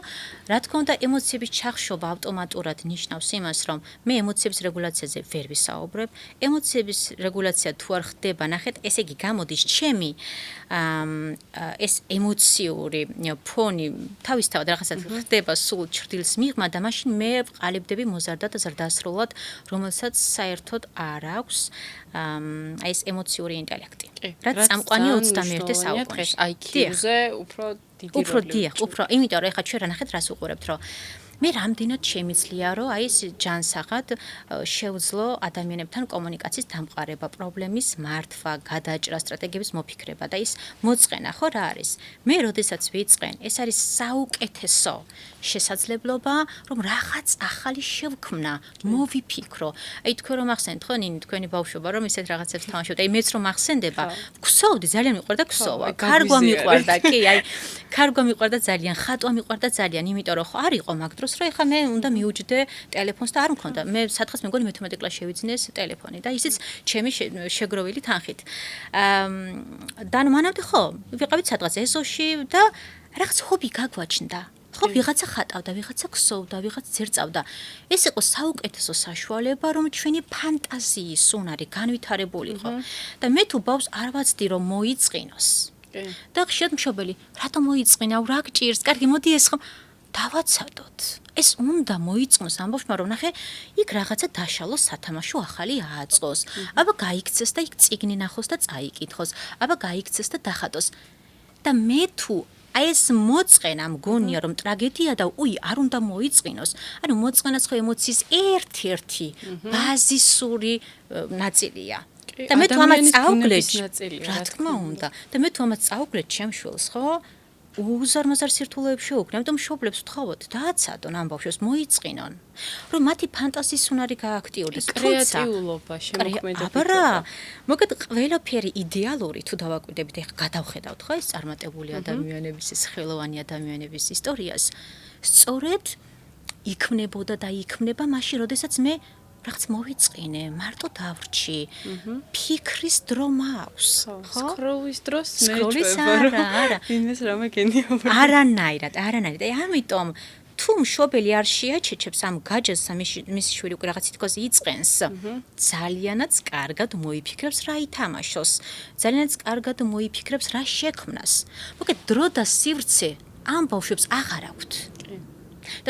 რა თქმა უნდა, ემოციების ჩახშობა ავტომატურად ნიშნავს იმას, რომ მე ემოციების რეგულაციაზე ვერ ვისაუბრებ. ემოციების რეგულაცია თუ არ ხდება, ნახეთ, ესე იგი გამოდის ჩემი ეს ემოციური ფონი თავისთავად რაღაცად ხდება სულ ჩრდილს მიღმა და მაშინ მე ვყალიბდები მოზარდად ზრდასრულად, რომელსაც საერთოდ არ აქვს აი ეს ემოციური ინტელექტი. რაც წამყვანი 21 საუკუნეში. IQ-ზე უფრო უფრო დიახ, უფრო, იმიტომ რომ ეხლა ჩვენ რა ნახეთ რას უყურებთ, რომ მე რამდენად შემიძლია რომ აი ეს ჯანსაღად შევძლო ადამიანებთან კომუნიკაციის დამყარება, პრობლემის მართვა, გადაჭრა, სტრატეგიების მოფიქრება და ის მოწყენა ხო რა არის? მე როდესაც ვიწყენ, ეს არის საუკეთესო შესაძლებლობა, რომ რაღაც ახალი შევქმნა, მოვიფიქრო. აი თქვენ რომ ახსენეთ ხო ნინი თქვენი ბავშვობა რომ ისეთ რაღაცებს თამაშობთ. აი მეც რომ ახსენდება, ქსოვდი, ძალიან მიყვარდა ქსოვა. კარგვა მიყვარდა, კი, აი კარგვა მიყვარდა ძალიან, ხატვა მიყვარდა ძალიან, იმიტომ რომ ხო არ იყო მაგ დროს რომ ეხლა მე უნდა მიუჯდე ტელეფონს და არ მქონდა. მე სათხას მეგონი მე-11 კლასში შევიძინეს ტელეფონი და ისიც ჩემი შეგროვილი თანხით. და მანამდე ხო, ვიყავით სადღაც ეზოში და რაღაც ჰობი გაგვაჩნდა. ხო, ვიღაცა ხატავდა, ვიღაცა ქსოვდა, ვიღაცა ძერწავდა. ეს იყო საუკეთესო საშუალება, რომ ჩვენი ფანტაზიის უნარი განვითარებულიყო. და მე თუ ბავშვს არ ვაცდი რომ მოიწყინოს. და ხშირად მშობელი, რატომ მოიწყინა, რა გჭირს? კარგი, მოდი ეს ხომ დავაცადოთ. ეს უნდა მოიწყნოს ამ ბავშვმა რომ ნახე, იქ რაღაცა დაშალოს სათამაშო ახალი ააწყოს. აბა გაიქცეს და იქ წიგნი ნახოს და წაიკითხოს. აბა გაიქცეს და დახატოს. და მე თუ აი ეს მოწყენა მგონია რომ ტრაგედია და არ უნდა მოიწყინოს. ანუ მოწყენაც ხო ემოციის ერთ-ერთი ბაზისური ნაწილია. და მე თუ ამას წავგლეჭ, რა თქმა უნდა. და მე თუ ამას წავგლეჭ ჩემ შვილს, ხო? უზარმაზარ სირთულეებს შევუქმნი, ამიტომ მშობლებს ვთხოვოთ, დააცადონ ამ ბავშვებს, მოიწყინონ, რომ მათი ფანტაზიის უნარი გააქტიურდეს, კრეატიულობა, შემოქმედება. აბა რა, მოგეთ ყველაფერი იდეალური თუ დავაკვირდებით, ეხლა გადავხედავთ ხო ეს წარმატებული ადამიანების, ეს ხელოვანი ადამიანების ისტორიას, სწორედ იქმნებოდა და იქმნება მაშინ, როდესაც მე რაღაც მოვიწყინე, მარტო დავრჩი, ფიქრის დრო მაქვს, ხო? სკროლის დროს სკროლის არა. იმეს რამე გენიობა. არანაირად. აი ამიტომ თუ თუ მშობელი არ შეაჩეჩებს ამ გაჯას მისი შვილი უკვე რაღაც თითქოს იწყენს ძალიანაც კარგად მოიფიქრებს რა ითამაშოს ძალიანაც კარგად მოიფიქრებს რა შექმნას მოკლედ დრო და სივრცე ამ ბავშვებს აღარ აქვთ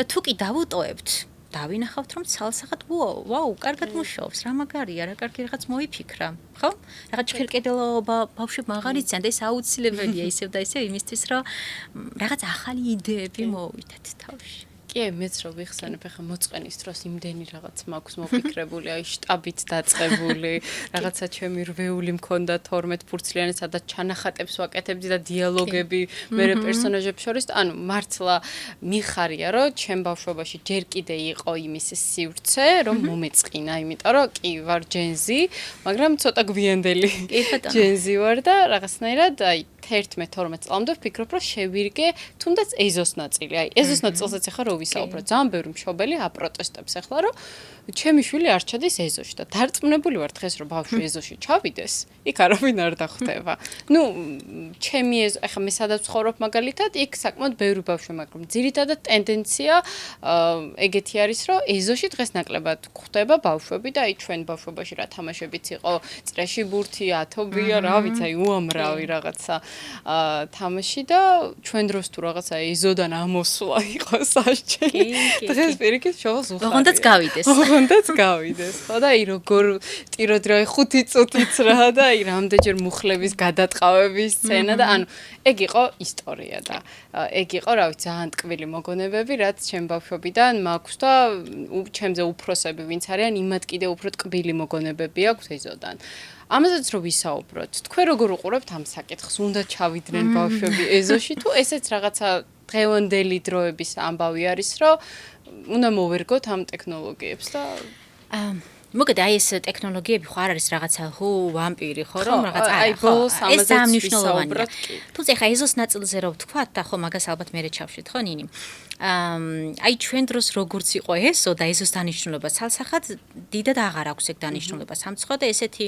და თუ კი დავუტოვებთ დავინახავთ რომ ცალსახად ვაუ კარგად მუშაობს რა მაგარია რა კარგი რაღაც მოიფიქრა ხო რაღაც ჭირკედელობა ბავშვებმა აღარ იციან და ეს აუცილებელია ისევ და ისევ იმისთვის რომ რაღაც ახალი იდეები მოვიდეთ თავში კი, მეც რო ვიხსენებ, ახლა მოწყენის დროს იმდენი რაღაც მაქვს მოფიქრებული, აი შტაბით დაწყებული, რაღაცა ჩემი რვეული მქონდა 12 ფურცლიანი, სადაც ჩანახატებს ვაკეთებდი და დიალოგები მერე პერსონაჟებს შორის, ანუ მართლა მიხარია, რომ ჩემ ბავშვობაში ჯერ კიდე იყო იმის სივრცე, რომ მომეწყინა, იმიტომ რომ კი ვარ ჯენზი, მაგრამ ცოტა გვიანდელი ჯენზი ვარ და რაღაცნაირად აი 11-12 წლამდე ვფიქრობ, რომ შევირგე თუნდაც ეზოს ნაწილი. აი, ეზოს ნაწილსაც ახლა რო ვისაუბროთ, ძალიან ბევრი მშობელი აპროტესტებს ახლა, რომ ჩემი შვილი არ ჩადის ეზოში და დარწმუნებული ვარ დღეს, რომ ბავშვი ეზოში ჩავიდეს, იქ არავინ არ დახვდება. ნუ, ჩემი ახლა მე სადაც ვცხოვრობ მაგალითად, იქ საკმაოდ ბევრი ბავშვი, მაგრამ ძირითადად ტენდენცია ეგეთი არის, რომ ეზოში დღეს ნაკლებად გვხვდება ბავშვები და აი ჩვენ ბავშვობაში რა თამაშებიც იყო, წრეში ბურთი, ათობია, რა ვიცი, აი უამრავი რაღაცა თამაში და ჩვენ დროს თუ რაღაცა ეზოდან ამოსვლა იყო სასჯელი. დღეს პირიქით შოულს უხარია. ოღონდაც გავიდეს. ოღონდაც გავიდეს. ხო და აი როგორ ტიროდი რა 5 წუთიც რა და აი რამდენჯერ მუხლების გადატყავების სცენა და ანუ ეგ იყო ისტორია და ეგ იყო რა ვიცი ძალიან ტკბილი მოგონებები რაც ჩემ ბავშვობიდან მაქვს და ჩემზე უფროსები ვინც არიან იმათ კიდე უფრო ტკბილი მოგონებები აქვს ეზოდან. ამასაც რო ვისაუბროთ, თქვენ როგორ უყურებთ ამ საკითხს? უნდა ჩავიდნენ ბავშვები ეზოში თუ ესეც რაღაცა დღევანდელი დროების ამბავი არის, რომ უნდა მოვერგოთ ამ ტექნოლოგიებს და მოგეთ აი ეს ტექნოლოგიები ხო არ არის რაღაცა ვამპირი ხო რომ რაღაც აი ბოლოს ეს ამაზეც მნიშვნელოვანია. თუმცა ხა ეზოს ნაწილზე რო ვთქვა და ხო მაგას ალბათ მე ჩავშვით ხო ნინი. აი ჩვენ დროს როგორც იყო ესო და ეზოს დანიშნულება ცალსახად დიდად აღარ აქვს ეგ დანიშნულება სამცხო და ესეთი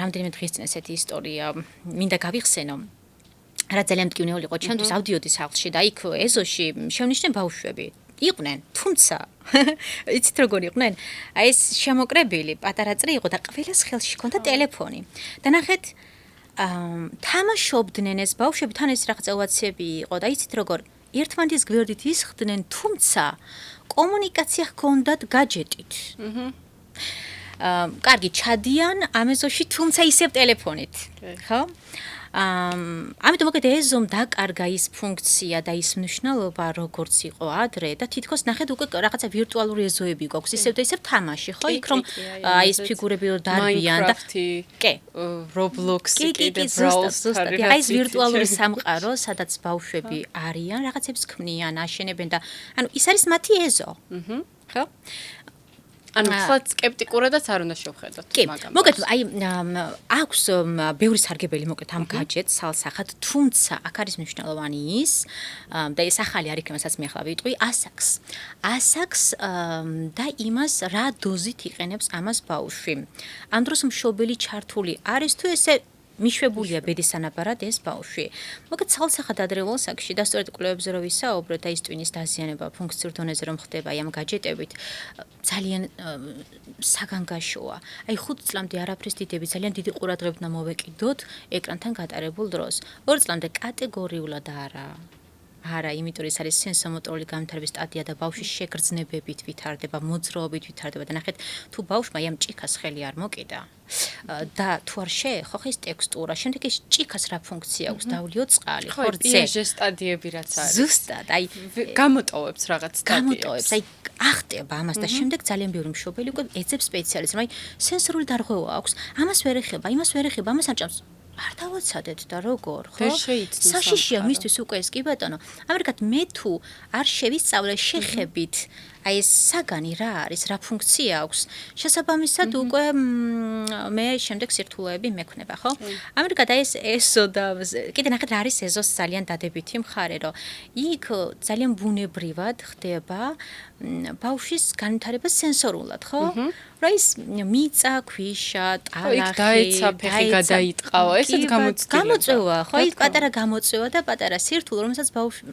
რამდენიმე დღის წინ ესეთი ისტორია მინდა გავიხსენო. რა ძალიან მტკივნეული იყო ჩემთვის ავდიოდი სახლში და იქ ეზოში შევნიშნე ბავშვები იყვნენ, თუმცა იცით როგორ იყვნენ? აი ეს შემოკრებილი პატარა წრი იყო და ყველას ხელში ჰქონდა ტელეფონი. და ნახეთ თამაშობდნენ ეს ბავშვები, თან ეს რაღაც ოვაციები იყო და იცით როგორ ერთმანეთის გვერდით ისხდნენ, თუმცა კომუნიკაცია ჰქონდათ გაჯეტით. კარგი, ჩადიან ამ ეზოში, თუმცა ისევ ტელეფონით. ხო? ამიტომ მოგეთ ეზომ დაკარგა ის ფუნქცია და ის მნიშვნელობა როგორც იყო ადრე და თითქოს ნახეთ უკვე რაღაცა ვირტუალური ეზოები გვაქვს ისევ და ისევ თამაში ხო იქ რომ აი ეს ფიგურები დარბიან და კი Roblox-ი კიდე ზუსტად აი ეს ვირტუალური სამყარო სადაც ბავშვები არიან რაღაცებს ქმნიან აშენებენ და ანუ ის არის მათი ეზო ხო ანუ ხლად სკეპტიკურადაც არ უნდა შევხედოთ მაგას. მოგეთ აი აქვს ბევრი სარგებელი მოგეთ ამ გაჯეტს სალსახად, თუმცა აქ არის მნიშვნელოვანი ის და ეს ახალი არ იქნება, სადაც მე ახლა ვიტყვი, ასაკს და იმას რა დოზით იყენებს ამას ბავშვი. ამ დროს მშობელი ჩართული არის თუ ესე მიშვებულია ბედის ანაბარად ეს ბავშვი. მოგეთ სალსახად ადრეულ ასაკში და სწორედ კვლევებზე რო ვისაუბროთ, აი ეს ტვინის დაზიანება ფუნქციურ დონეზე რომ ხდება აი ამ გაჯეტებით, ძალიან საგანგაშოა. აი 5 წლამდე არაფრის დიდები ძალიან დიდი ყურადღება უნდა მოვეკიდოთ ეკრანთან გატარებულ დროს. 2 წლამდე კატეგორიულად არა, იმიტომ ეს არის სენსომოტორული განვითარების სტადია და ბავშვი შეგრძნებებით ვითარდება, მოძრაობით ვითარდება და ნახეთ, თუ ბავშვმა ამ ჭიქას ხელი არ მოკიდა და თუ არ შეეხო ხეს ტექსტურა, შემდეგ ეს ჭიქას რა ფუნქცია აქვს, დავლიო წყალი, ხორცე. პიაჟე სტადიები რაც არის. ზუსტად, აი გამოტოვებს რაღაც სტადიებს. აი ახტება ამას და შემდეგ ძალიან ბევრი მშობელი უკვე ეძებს სპეციალისტს, აი სენსორული დარღვევა აქვს, ამას ვერ ეხება, იმას ვერ ეხება, ამას არ ჭამს. არ დავაცადეთ და როგორ, ხო? საშიშია მისთვის უკვე ეს კი ბატონო. ამერიკად მე თუ არ შევისწავლე შეხებით, აი ეს საგანი რა არის, რა ფუნქცია აქვს. შესაბამისად უკვე მე შემდეგ სირთულეები მექნება, ხო? ამერიკად აი ეს ეზო და კიდე ნახეთ რა არის ეზოს ძალიან დადებითი მხარე, რომ იქ ძალიან ბუნებრივად ხდება ბავშვის განვითარება სენსორულად, ხო? რა ის მიწა, ქვიშა, ტალახი, დაეცა, ფეხი გადაიტყავა, ესეც გამოწვევა, ხო? ის პატარა გამოწვევა და პატარა სირთულე,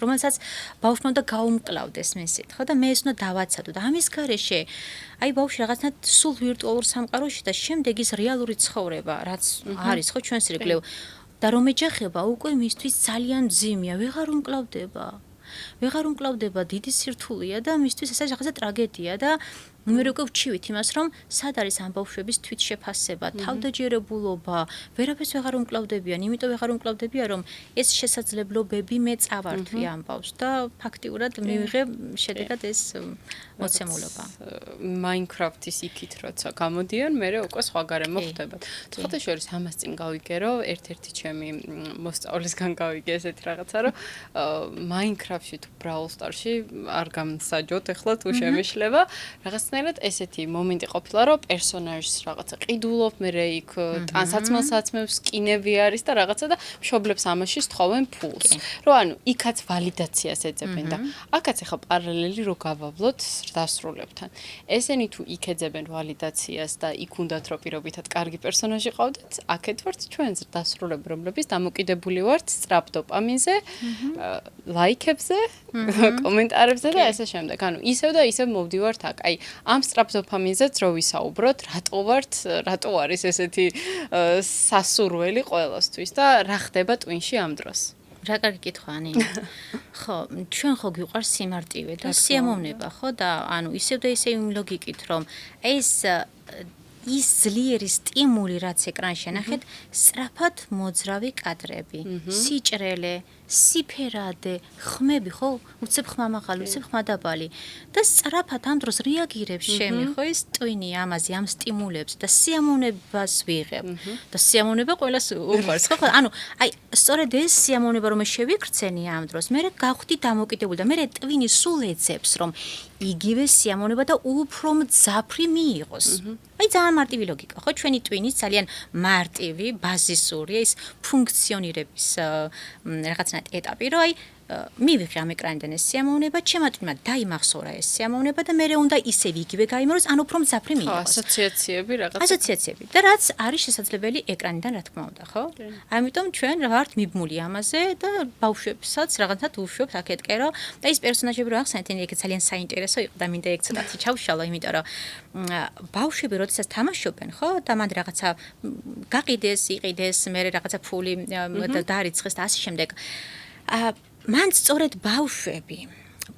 რომელსაც ბავშვმა უნდა გაუმკლავდეს მესით, ხო? და მე ეს უნდა დავაცადო და ამის გარეშე აი ბავშვი რაღაცნაირად სულ ვირტუალურ სამყაროში და შემდეგ ის რეალური ცხოვრება, რაც არის ხო ჩვენს ირგვლივ და რომ ეჯახება უკვე მისთვის ძალიან მძიმეა, ვეღარ უმკლავდება, დიდი სირთულეა და მისთვის ეს არის რაღაცა ტრაგედია და მე უკვე ვჩივით იმას, რომ სად არის ამ ბავშვების თვითშეფასება, თავდაჯერებულობა, ვერაფერს ვეღარ უმკლავდებიან, იმიტომ ვეღარ უმკლავდებიან, რომ ეს შესაძლებლობები მე წავართვი ამ ბავშვს და ფაქტიურად მივიღე შედეგად ეს მოცემულობა. Minecraft-ის იქით როცა გამოდიან, მე უკვე სხვა გარემო ხდებათ. სხვათა შორის ამას წინ გავიგე, რომ ერთ-ერთი ჩემი მოსწავლისგან გავიგე ესეთი რაღაცა, რომ Minecraft-ში თუ Brawl Stars-ში არ გამსაჯოთ, ეხლა თუ შემეშლება, რაღაცნაირად ესეთი მომენტი ყოფილა, რომ პერსონაჟს რაღაცა ყიდულობ, მე იქ ტანსაცმელს სკინები არის და რაღაცა და მშობლებს ამაში სთხოვენ ფულს. რომ ანუ იქაც ვალიდაციას ეძებენ და აქაც ახლა პარალელი რო გავავლოთ დასრულებთან. ესენი თუ იქეძებენ ვალიდაციას და იქ უნდათ რომ პირობითად კარგი პერსონაჟი ყავდეთ, აქეთ ვართ ჩვენ დასრულები, რომლებიც დამოკიდებული ვართ სწრაფ დოპამინზე, ლაიქებზე, კომენტარებზე და ესე შემდეგ. ანუ ისევ და ისევ მოვდივართ აქ. აი ამ სწრაფ დოპამინზეც რო ვისაუბროთ, რატო არის ესეთი სასურველი ყველასთვის და რა ხდება ტვინში ამ დროს? რა კარგი კითხვა ანი. ხო, ჩვენ ხო გვიყვარს სიმარტივე და სიამოვნება, ხო და ანუ ისევ და ისევ იმ ლოგიკით, რომ ეს ძლიერი სტიმული რაც ეკრანში ნახეთ, სწრაფად მოძრავი კადრები, სიჭრელე, სიფერადე, ხმები, ხო, უცებ ხმამაღალი, უცებ ხმადაბალი და სწრაფად ამ დროს რეაგირებს შემი, ხო, ეს ტვინი ამაზე, ამ სტიმულებს და სიამოვნებას ვიღებ. და სიამოვნება ყველას უყვარს, ხო? ანუ აი, სწორედ ეს სიამოვნება რომ შევიქრცენი ამ დროს, მე გავხდი დამოკიდებული და მე ტვინი სულ ეცებს, რომ იგივე სიამოვნება და უფრო მძაფრი მიიღოს. აი ძალიან მარტივი ლოგიკა, ხო? ჩვენი ტვინი ძალიან მარტივი, ბაზისური, ის ფუნქციონირების რაღაცნაირად ეტაპი, რომ აი მივიღე ამ ეკრანიდან ეს სიამოვნება, ჩემმა ტვინმა დაიმახსოვრა ეს სიამოვნება და მე უნდა ისევ იგივე გაიმაროს, ან უფრო მძაფრი მიიღოს. ასოციაციები რაღაც. ასოციაციები. და რაც არის შესაძლებელი ეკრანიდან, რა თქმა უნდა, ხო? ამიტომ ჩვენ ვართ მიბმული ამაზე და ბავშვებსაც რაღაცნაირად უშვებთ აქეთკე, რომ და ის პერსონაჟები რო ახსენეთ, იქ ძალიან საინტერესო იყო და მინდა ეგ ცოტათი ჩავშალო, იმიტომ რომ ბავშვები როდესაც თამაშობენ, ხო? და მანდ რაღაცა გაყიდეს, იყიდეს, მე რაღაცა ფული დაარიცხეს და ასე შემდეგ. მან სწორედ ბავშვები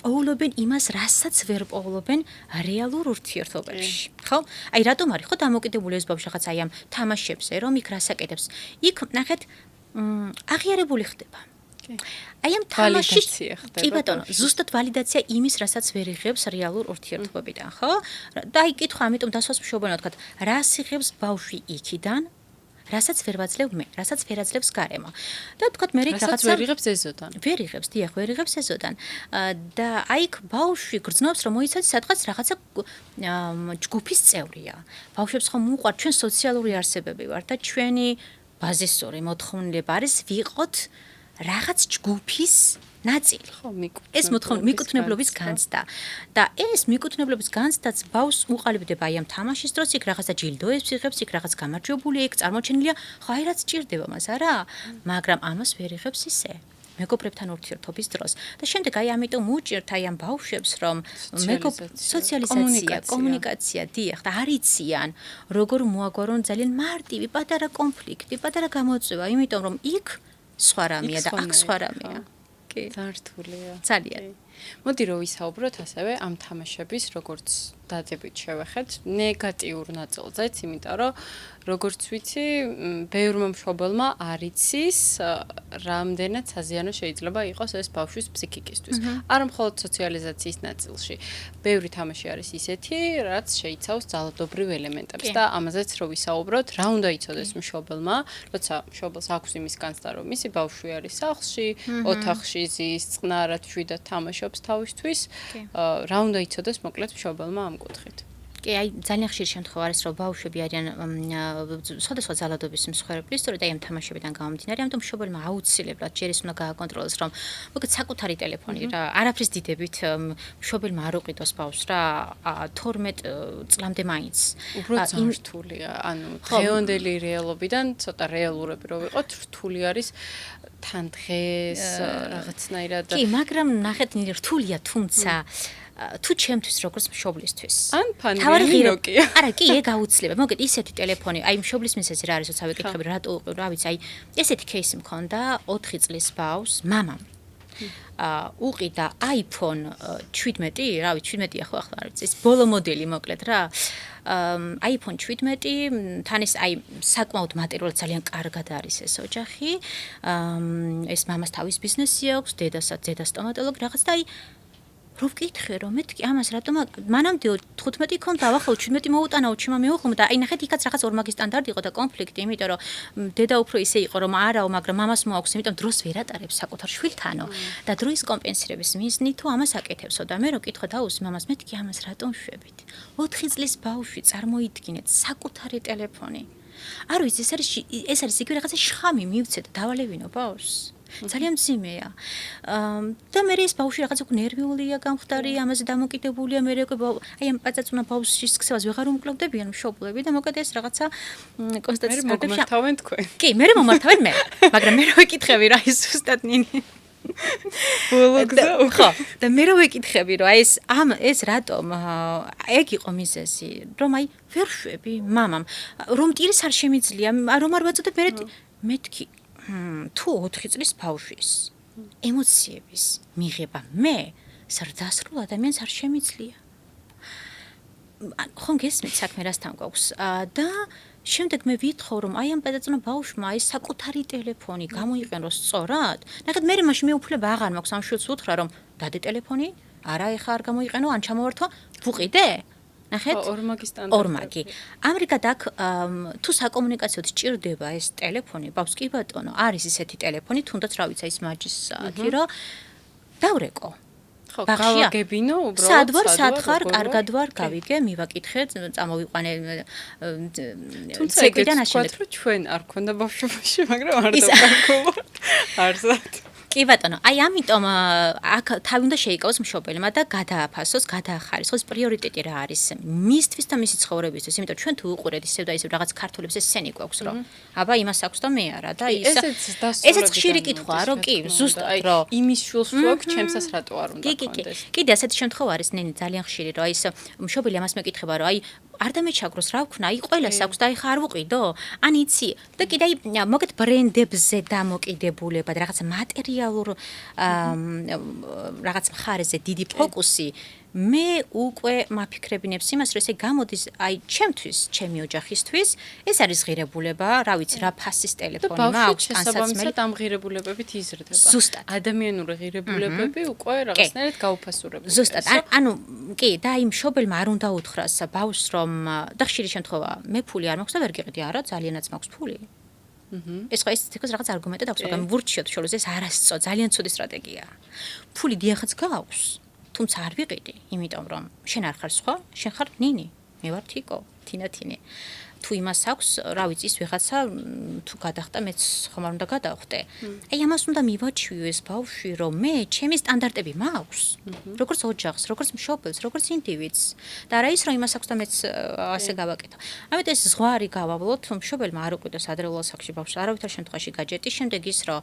პოულობენ იმას, რასაც ვერ პოულობენ რეალურ ურთიერთობაში, ხო? აი რატომ არის ხო დამოკიდებული ეს ბავშვი რაღაც აი ამ თამაშებზე, რომ იქ რასაკეთებს? იქ ნახეთ, აღიარებული ხდება. აი ამ თამაში კი ბატონო, ზუსტად ვალიდაცია იმის, რასაც ვერ იღებს რეალურ ურთიერთობებიდან, ხო? და აი კითხვა, ამიტომ დასვას მშობლებმა თქვა, რას იღებს ბავშვი იქიდან? რასაც ვერ ვაძლევ მე, რასაც ვერ აძლევს გარემო. და თქვათ მე რაღაცა ვერ იღებს ეზოდან. ვერ იღებს, დიახ, ვერ იღებს ეზოდან. და აი იქ ბავშვი გრძნობს, რომ მოიცადოს სადღაც რაღაცა ჯგუფის წევრია. ბავშვებს ხომ უყვართ, ჩვენ სოციალური არსებები ვართ და ჩვენი ბაზისური მოთხოვნილება არის ვიყოთ რაღაც ჯგუფის ნაწილი. ხო, ეს მიკუთვნებლობის განცდა. და ეს მიკუთვნებლობის განცდაც ბავშვს უყალიბდება აი ამ თამაშის დროს, იქ რაღაცა ჯილდოებს იღებს, იქ რაღაც გამარჯვებული, იქ წარმოჩენილია, ხო აი რაც ჭირდება მას, არა? მაგრამ ამას ვერ იღებს ისე. მეგობრებთან ურთიერთობის დროს. და შემდეგ აი ამიტომ უჭირთ აი ამ ბავშვებს, რომ სოციალიზაცია, კომუნიკაცია, დიახ, და არიციან, როგორ მოაგვარონ ძალიან მარტივი პატარა კონფლიქტი, პატარა გამოწვევა, იმიტომ რომ იქ სხვა რამეა და აქ სხვა რამეა. ზართულია. ძალიან. მოდი რომ ვისაუბროთ ასევე ამ თამაშების როგორც დადებით შევეხეთ ნეგატიურ ნაწილზეც, იმიტომ რომ როგორც ვიცი, ბევრმა მშობელმა არ იცის, რამდენად საზიანო შეიძლება იყოს ეს ბავშვის ფსიქიკისთვის. არა მხოლოდ სოციალიზაციის ნაწილში. ბევრი თამაში არის ისეთი, რაც შეიცავს ძალადობრივ ელემენტებს და ამაზეც რო ვისაუბროთ, რა უნდა იცოდეს მშობელმა, როცა მშობელს აქვს იმის განცდა, რომ მისი ბავშვი არის სახლში, ოთახში ზის, წყნარად მშვიდად თამაშობს თავისთვის, რა უნდა იცოდეს მოკლედ მშობელმა ამ კუთხით. კი, აი ძალიან ხშირი შემთხვევა არის, რომ ბავშვები არიან სხვადასხვა ძალადობის მსხვერპლი, სწორედ აი ამ თამაშებიდან გამომდინარე, ამიტომ მშობელმა აუცილებლად ჯერ ის უნდა გააკონტროლოს, რომ მოგეთ საკუთარი ტელეფონი რა, არაფრის დიდებით მშობელმა არ უყიდოს ბავშვს რა, 12 წლამდე მაინც. უბრალოდ ძალიან რთულია, ანუ დღევანდელი რეალობიდან ცოტა რეალურები რო ვიყოთ, რთული არის თან დღეს რაღაცნაირად. კი, მაგრამ ნახეთ, რთულია, თუმცა თუ ჩემთვის როგორც მშობლისთვის. ან ფანები ნოკია. არა, კი, ეგ აუცილებლად. მოგეთ ისეთი ტელეფონი, აი მშობლის მიზეზი რა არის, როცა ვიკითხები, რატო რა ვიცი, აი ესეთი кейსი მქონდა 4 წლის ბავშვს მამამ. უყიდა iPhone 17, რავი, 17-ია ხო ახლა არის, ეს ბოლო მოდელი მოკლედ რა. iPhone 17, თან ეს აი საკმაოდ მატერიალურად ძალიან კარგად არის ეს ოჯახი. ეს მამას თავის ბიზნესი აქვს, დედასაც დედა სტომატოლოგი რაღაც და აი რო ვკითხე რომ მეთქი ამას რატომ მანამდე 15 ქონდა ახლა 17 მოუტანაო ჩემმა მეუღლემ და აი ნახეთ იქაც რაღაც ორმაგი სტანდარტი იყო და კონფლიქტი იმიტომ რომ დედა უფრო ისე იყო რომ არაო მაგრამ მამას მოაქვს იმიტომ დროს ვერ ატარებს საკუთარ შვილთანო და დროის კომპენსირების მიზნით თუ ამას აკეთებსო და მე რო კითხა დაუსვი მამას მეთქი ამას რატომ შვებით 4 წლის ბავშვი წარმოიდგინეთ საკუთარი ტელეფონი არ ვიცი ეს არის იგივე რაღაცა შხამი მივცე და დავალევინო ბავშვს ძალიან მძიმეა. და მე ეს ბავშვი რაღაც უკვე ნერვიულია, გამხდარი, ამაზე დამოკიდებულია, მე უკვე აი ამ პაწაწუნა ბავშვის ქცევას ვეღარ უმკლავდებიან მშობლები და მოკლედ ეს რაღაცა კონსტანტის მოგმართავენ თქვენ. კი, მე მომართავენ მე, მაგრამ მე რო ვეკითხები რა ის ზუსტად ნინი. ხო, და მე რო ვეკითხები რომ აი ეს რატომ ეგ იყო მიზეზი, რომ აი ვერ შვები მამამ, რომ ტირის არ შემიძლია, რომ არ ვაწოდებ მეთქი თუ 4 წლის ბავშვის ემოციების მიღება მე ზრდასრულ ადამიანს არ შემიძლია. ხომ გესმით საქმე რასთან გვაქვს და შემდეგ მე ვითხოვ რომ აი ამ პედაგოგმა ბავშვმა ის საკუთარი ტელეფონი გამოიყენოს სწორად. ნახეთ მე მაშინ მეუფლება აღარ მაქვს ამ შვილს უთხრა რომ დადე ტელეფონი, არა ეხა არ გამოიყენო, ან ჩამოვართვა, ვუყიდე? ნახეთ ორმაგი სტანდარტი. ორმაგი. ამრიგად აქ თუ საკომუნიკაციოდ სჭირდება ეს ტელეფონი, ბავშვს კი ბატონო, არის ისეთი ტელეფონი, თუნდაც რა ვიცი, ის მაჯის საათი, რომ დავრეკო. ხო, გავაგებინო უბრალოდ. სად ხარ, კარგად ვარ, გავიგე, მივაკითხე, წამოვიყვანე ცეკვიდან აშენებ. ჩვენ არ ქონდა ბავშვობაში, მაგრამ არ დავკარგულობ. არსად. კი ბატონო, აი ამიტომ აქ თავი უნდა შეიკავოს მშობელმა და გადააფასოს, გადაახარისხოს პრიორიტეტი რა არის მისთვის და მისი ცხოვრებისთვის, იმიტომ ჩვენ თუ უყურეთ ისევ და ისევ რაღაც ქართულებს ეს სენი გვაქვს, რომ აბა იმას აქვს და მე არა და ესეც ხშირი კითხვაა, რომ კი, ზუსტად რომ იმის შვილს თუ აქვს, ჩემსაც რატო არ უნდა კონდეს. კიდე ასეთი შემთხვევა არის ნენი ძალიან ხშირი, რომ აი ეს მშობელი ამას მეკითხება, რომ აი არ დამეჩაგროს რა ვქნა, აი ყველას აქვს და აი ხარ ვუყიდო? ან იცი? და კიდე აი მოგეთ ბრენდებზე დამოკიდებულება და რაღაც მატერიალურ რაღაც მხარეზე დიდი ფოკუსი მე უკვე მაფიქრებინებს იმას, რომ ესე გამოდის აი ჩემთვის, ჩემი ოჯახისთვის, ეს არის ღირებულება, რა ვიცი, რა ფასის ტელეფონი მაქვს, შესაბამისად ამ ღირებულებებით იზრდება. ზუსტად. ადამიანური ღირებულებები უკვე რაღაცნაირად გაუფასურებულია. ზუსტად. ანუ კი, და აი მშობელმა არ უნდა უთხრას ბავშვს, რომ და ხშირი შემთხვევა, მე ფული არ მაქვს და ვერ გიყიდი, არა, ძალიანაც მაქვს ფული. ეს ხო ეს თქოს რაღაც არგუმენტად აქვს, მაგრამ ვურჩიოთ შორს ეს არასწო, ძალიან ცუდი სტრატეგიაა. ფული დიახაც გაქვს. თუმცა არ ვიყიდი, იმიტომ რომ შენ არ ხარ სხვა, შენ ხარ ნინი, მე ვარ თიკო, თინათინე. თუ იმას აქვს, რა ვიცი, ის ვიღაცა თუ გადახტა, მეც ხომ არ უნდა გადავხტე. აი ამას უნდა მივაჩვიო ეს ბავშვი, რომ მე ჩემი სტანდარტები მაქვს, როგორც ოჯახს, როგორც მშობელს, როგორც ინდივიდს. და არა ის, რომ იმას აქვს და მეც ასე გავაკეთო. ამიტომ ეს ზღვარი გავავლოთ, მშობელმა არ უყიდოს ადრეულ ასაკში ბავშვს, არავითარ შემთხვევაში გაჯეტი, შემდეგ ის, რომ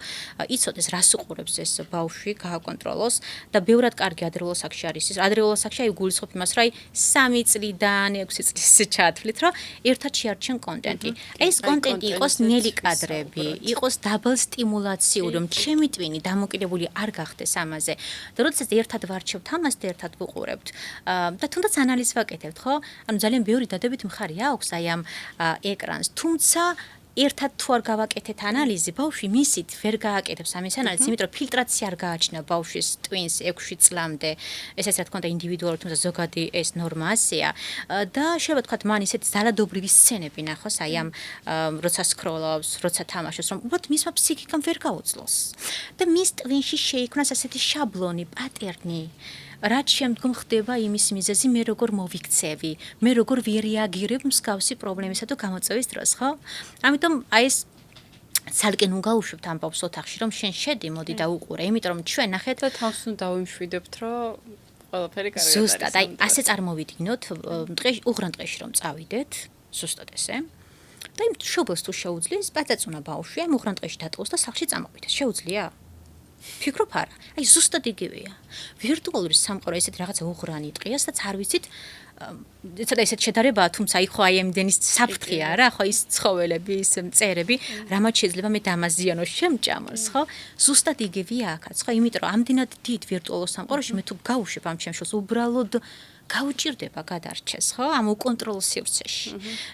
იცოდეს, რას უყურებს ეს ბავშვი, გააკონტროლოს და ბევრად კარგი ადრეულ ასაკში არის ის. ადრეულ ასაკში აი გულისხმობ იმას, რომ აი 3 წლიდან 6 წლის ჩაათვლით, რომ ერთად შეარჩენ კონტენტი. ეს კონტენტი იყოს ნელი კადრები, იყოს დაბალ სტიმულაციური, რომ ჩემი ტვინი დამოკიდებული არ გახდეს ამაზე. და როდესაც ერთად ვარჩევთ ამას და ერთად ვუყურებთ და თუნდაც ანალიზს ვაკეთებთ, ხო? ანუ ძალიან ბევრი დადებითი მხარე აქვს აი ამ ეკრანს, თუმცა ერთად თუ არ გავაკეთეთ ანალიზი, ბავშვი მისით ვერ გააკეთებს ამის ანალიზს, იმიტომ რომ ფილტრაცია არ გააჩნია ბავშვის ტვინს 6 წლამდე. ესეც რა თქმა უნდა ინდივიდუალური, თუმცა ზოგადი ეს ნორმა ასეა. და შეიძლება თქვათ მან ისეთი ძალადობრივი სცენები ნახოს, აი ამ როცა სკროლობს, როცა თამაშობს, რომ უბრალოდ მისმა ფსიქიკამ ვერ გაუძლოს. და მის ტვინში შეიქმნას ასეთი შაბლონი, პატერნი. რაც შემდგომ ხდება იმის მიზეზი, მე როგორ მოვიქცევი, მე როგორ ვირეაგირებ მსგავსი პრობლემისა თუ გამოწვევის დროს, ხო? ამიტომ აი ეს ცალკე ნუ გაუშვებთ ამ ბავშვს ოთახში, რომ შენ შედი, მოდი და უყურე, იმიტომ რომ ჩვენ ნახეთ და თავს ნუ დავიმშვიდებთ, რომ ყველაფერი კარგად არის. ზუსტად, აი ასე წარმოვიდგინოთ, უღრან დღეში რომ წავიდეთ, ზუსტად ესე. და იმ შობელს თუ შეუძლიეს, პაწაწუნა ბავშვი, ამ უღრან დღეში დატოვოს და სახლში წამოვიდეს. შეუძლია? ფიქრობ არა. აი ზუსტად იგივეა. ვირტუალური სამყარო ესეთ რაღაცა უღრანი დღეა, სადაც არ ვიცით ცოტა ისეთ შედარებაა, თუმცა აი ხო აი ემდენის საფრთხეა რა, ხო ის ცხოველები, ის მწერები, რამაც შეიძლება მე დამაზიანოს, შემჭამოს, ხო? ზუსტად იგივეა აქაც, ხო? იმიტომ რომ ამდენად დიდ ვირტუალურ სამყაროში მე თუ გავუშვებ ამ ჩემს შულს, უბრალოდ გაუჭირდება გადარჩეს, ხო? ამ უკონტროლო სივრცეში.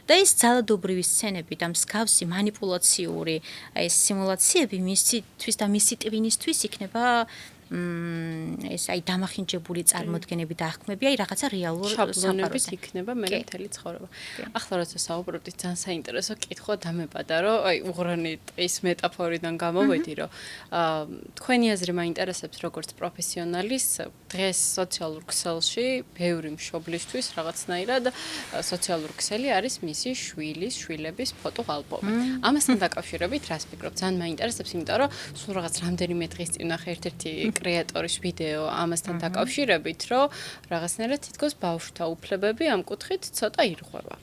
და ეს ძალადობრივი სცენები და მსგავსი манипуლაციური ეს სიმულაციები მისთვის და მისი ტვინისთვის იქნება ეს აი დამახინჯებული წარმოდგენები და აღქმები, აი რაღაცა რეალურ შაბლონებით იქნება მე მთელი ცხოვრება. ახლა როცა საუბრობდით, ძალიან საინტერესო კითხვა დამეპადა, რომ აი უღრანი ტყის მეტაფორიდან გამოვედი, რომ თქვენი აზრი მაინტერესებს როგორც პროფესიონალის, დღეს სოციალურ ქსელში ბევრი მშობლისთვის რაღაცნაირად სოციალურ ქსელი არის მისი შვილის, შვილების ფოტო ალბომი. ამასთან დაკავშირებით რას ფიქრობთ? ძალიან მაინტერესებს, იმიტომ რომ სულ რაღაც რამდენიმე დღის წინ ნახე ერთ-ერთი კრეატორის ვიდეო ამასთან დაკავშირებით, რომ რაღაცნაირად თითქოს ბავშვთა უფლებები ამ კუთხით ცოტა ირღვევა.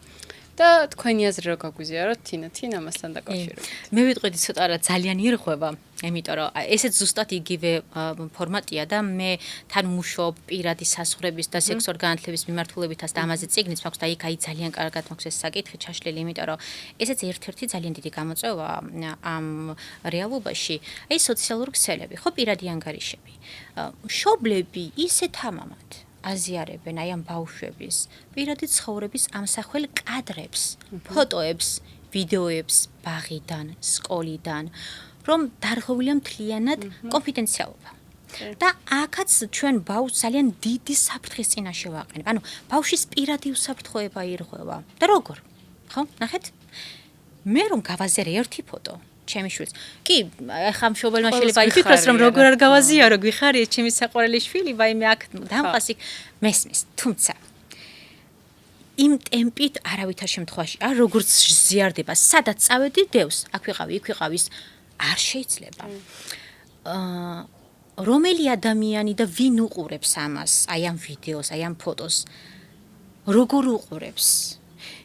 და თქვენი აზრი რა გაგვიზია, რომ თინათინ ამასთან დაკავშირებით? მე ვიტყვი ცოტა რა ძალიან ირღვევა, იმიტომ რომ ესეც ზუსტად იგივე ფორმატია და მე თან მუშაობ პირადი საზღვრების და სექსუალური განათლების მიმართულებითაც და ამაზე წიგნიც მაქვს და იქ აი ძალიან კარგად მაქვს ეს საკითხი ჩაშლილი, იმიტომ რომ ესეც ერთ-ერთი ძალიან დიდი გამოწვევა ამ რეალობაში, აი სოციალური ქსელები, ხო პირადი ანგარიშები. მშობლები ისე თამამად აზიარებენ აი ამ ბავშვების პირადი ცხოვრების ამსახველ კადრებს, ფოტოებს, ვიდეოებს ბაღიდან, სკოლიდან, რომ დარღვევილია მთლიანად კონფიდენციალობა. და აქაც ჩვენ ბავშვს ძალიან დიდი საფრთხის წინაშე ვაყენებ. ანუ ბავშვის პირადი უსაფრთხოება ირღვევა. და როგორ? ხო? ნახეთ? მე რომ გავაზიარე ერთი ფოტო ჩემი შვილს. კი, ახლა მშობელმა შეიძლება იფიქროს, რომ როგორ არ გავაზიარო, გვიხარია ჩემი საყვარელი შვილი, ვაიმე აქ დამყას იქ მესმის. თუმცა იმ ტემპით არავითარ შემთხვევაში, როგორც ზიარდება, სადაც წავედი, დევს, აქ ვიყავი, იქ ვიყავის, არ შეიძლება. რომელი ადამიანი და ვინ უყურებს ამას, აი ამ ვიდეოს, აი ამ ფოტოს, როგორ უყურებს?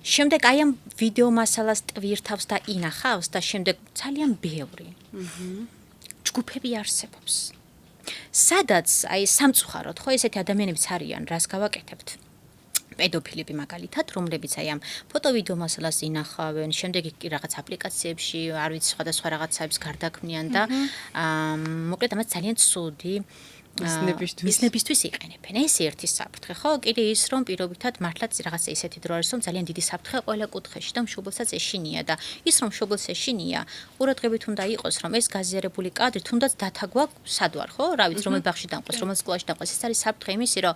შემდეგ აი ამ ვიდეო მასალას ტვირთავს და ინახავს და შემდეგ ძალიან ბევრი. ჯგუფები არსებობს. სადაც აი სამწუხაროდ, ხო, ესეთი ადამიანებიც არიან, რას გავაკეთებთ? პედოფილები მაგალითად, რომლებიც აი ამ ფოტო-ვიდეო მასალას ინახავენ, შემდეგ კი რაღაც აპლიკაციებში, არ ვიცი, სხვადასხვა რაღაცებს გარდაქმნიან და მოკლედ ამას ძალიან ცუდი მიზნებისთვის იყენებენ. ეს ერთი საფრთხე, ხო? კიდე ის, რომ პირობითად მართლაც რაღაცა ისეთი დრო არის, რომ ძალიან დიდი საფრთხე ყველა კუთხეში და მშობელსაც ეშინია და ის რომ მშობელს ეშინია, ყურადღებით უნდა იყოს, რომ ეს გაზიარებული კადრი თუნდაც დათაგვა სად ვარ, ხო? რა ვიცი, რომელ ბაღში დამყოს, რომელ სკოლაში დამყოს, ეს არის საფრთხე იმისი, რომ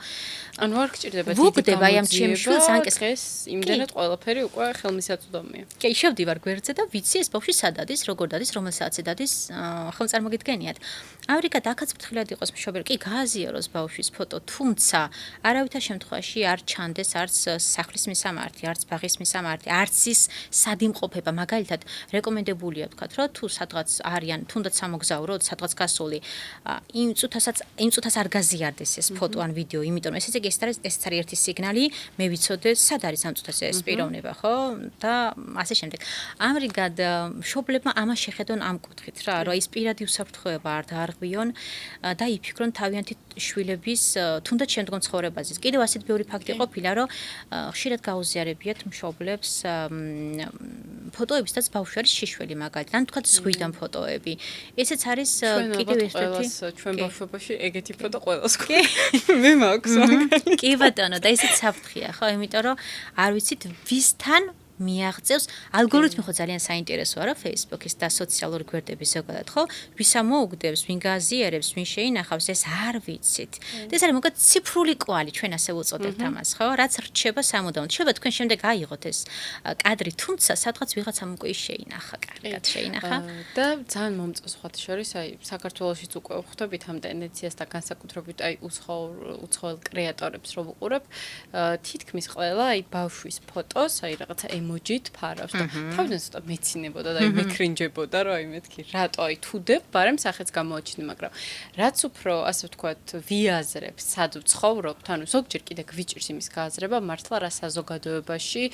ანუ არ გჭირდება ვუგდება აი ამ ჩემს შვილს ანკეს იმდენად ყველაფერი უკვე ხელმისაწვდომია. კი, შევდივარ გვერდზე და ვიცი ეს ბავშვი სად დადის, როგორ დადის, რომელ საათზე დადის, ხომ წარმოგიდგენიათ. ამერიკად აქაც ფრთხილად იყოს მშობელი, კი გააზიაროს ბავშვის ფოტო, თუმცა არავითარ შემთხვევაში არ ჩანდეს არც სახლის მისამართი, არც ბაღის მისამართი, არც ის სადიმყოფება, მაგალითად, რეკომენდებულია ვთქვათ, რომ თუ სადღაც არიან, თუნდაც სამოგზაუროდ, სადღაც გასული, იმ წუთას არ გაზიარდეს ეს ფოტო ან ვიდეო, იმიტომ რომ ეს არის ერთი სიგნალი, მე ვიცოდე, სად არის ამ წუთას ეს პიროვნება, ხო? და ასე შემდეგ. ამრიგად, მშობლებმა ამას შეხედონ ამ კუთხით რა, რომ ის პირადი უსაფრთხოება არ დაეღვიონ და იფიქრონ თავიანთი შვილების თუნდაც შემდგომ ცხოვრებაზე. კიდევ ასეთ ბევრი ფაქტი ყოფილა, რომ ხშირად გაუზიარებიათ მშობლებს ფოტოებისაც ბავშვი არის შიშველი მაგალითად, ან თქვა ზღვიდან ფოტოები. ესეც არის კიდევ ერთ-ერთი ჩვენ ბავშვობაში ეგეთი ფოტო ყველას მე მაქვს მაგალითად. კი ბატონო, და ესეც საფრთხეა, ხო, იმიტომ რომ არ ვიცით ვისთან მიაღწევს ალგორითმი ხო ძალიან საინტერესოა რა Facebook-ის და სოციალური გვერდების ზოგადად ხო ვის ამოუგდებს ვინ გააზიარებს ვინ შეინახავს ეს არ ვიცით და ეს არის მოკლედ ციფრული კვალი ჩვენ ასე ვუწოდებთ ამას ხო რაც რჩება სამუდამოდ შეიძლება თქვენ შემდეგ აიღოთ ეს კადრი თუმცა სადღაც ვიღაცამ უკვე შეინახა კარგად შეინახა და ძალიან მომწონს სხვათა შორის აი საქართველოშიც უკვე ვხვდებით ამ ტენდენციას და განსაკუთრებით აი უცხოელ კრეატორებს რო ვუყურებ თითქმის ყველა აი ბავშვის ფოტოს აი რაღაცა ემოჯით ფარავს და თავიდან ცოტა მეცინებოდა და აი მეკრინჯებოდა რომ აი მეთქი რატო აი თუდებ ბარემ სახეც გამოაჩინე მაგრამ რაც უფრო ასე ვთქვათ ვიაზრებ სად ვცხოვრობთ ანუ ზოგჯერ კიდე გვიჭირს იმის გააზრება მართლა რა საზოგადოებაში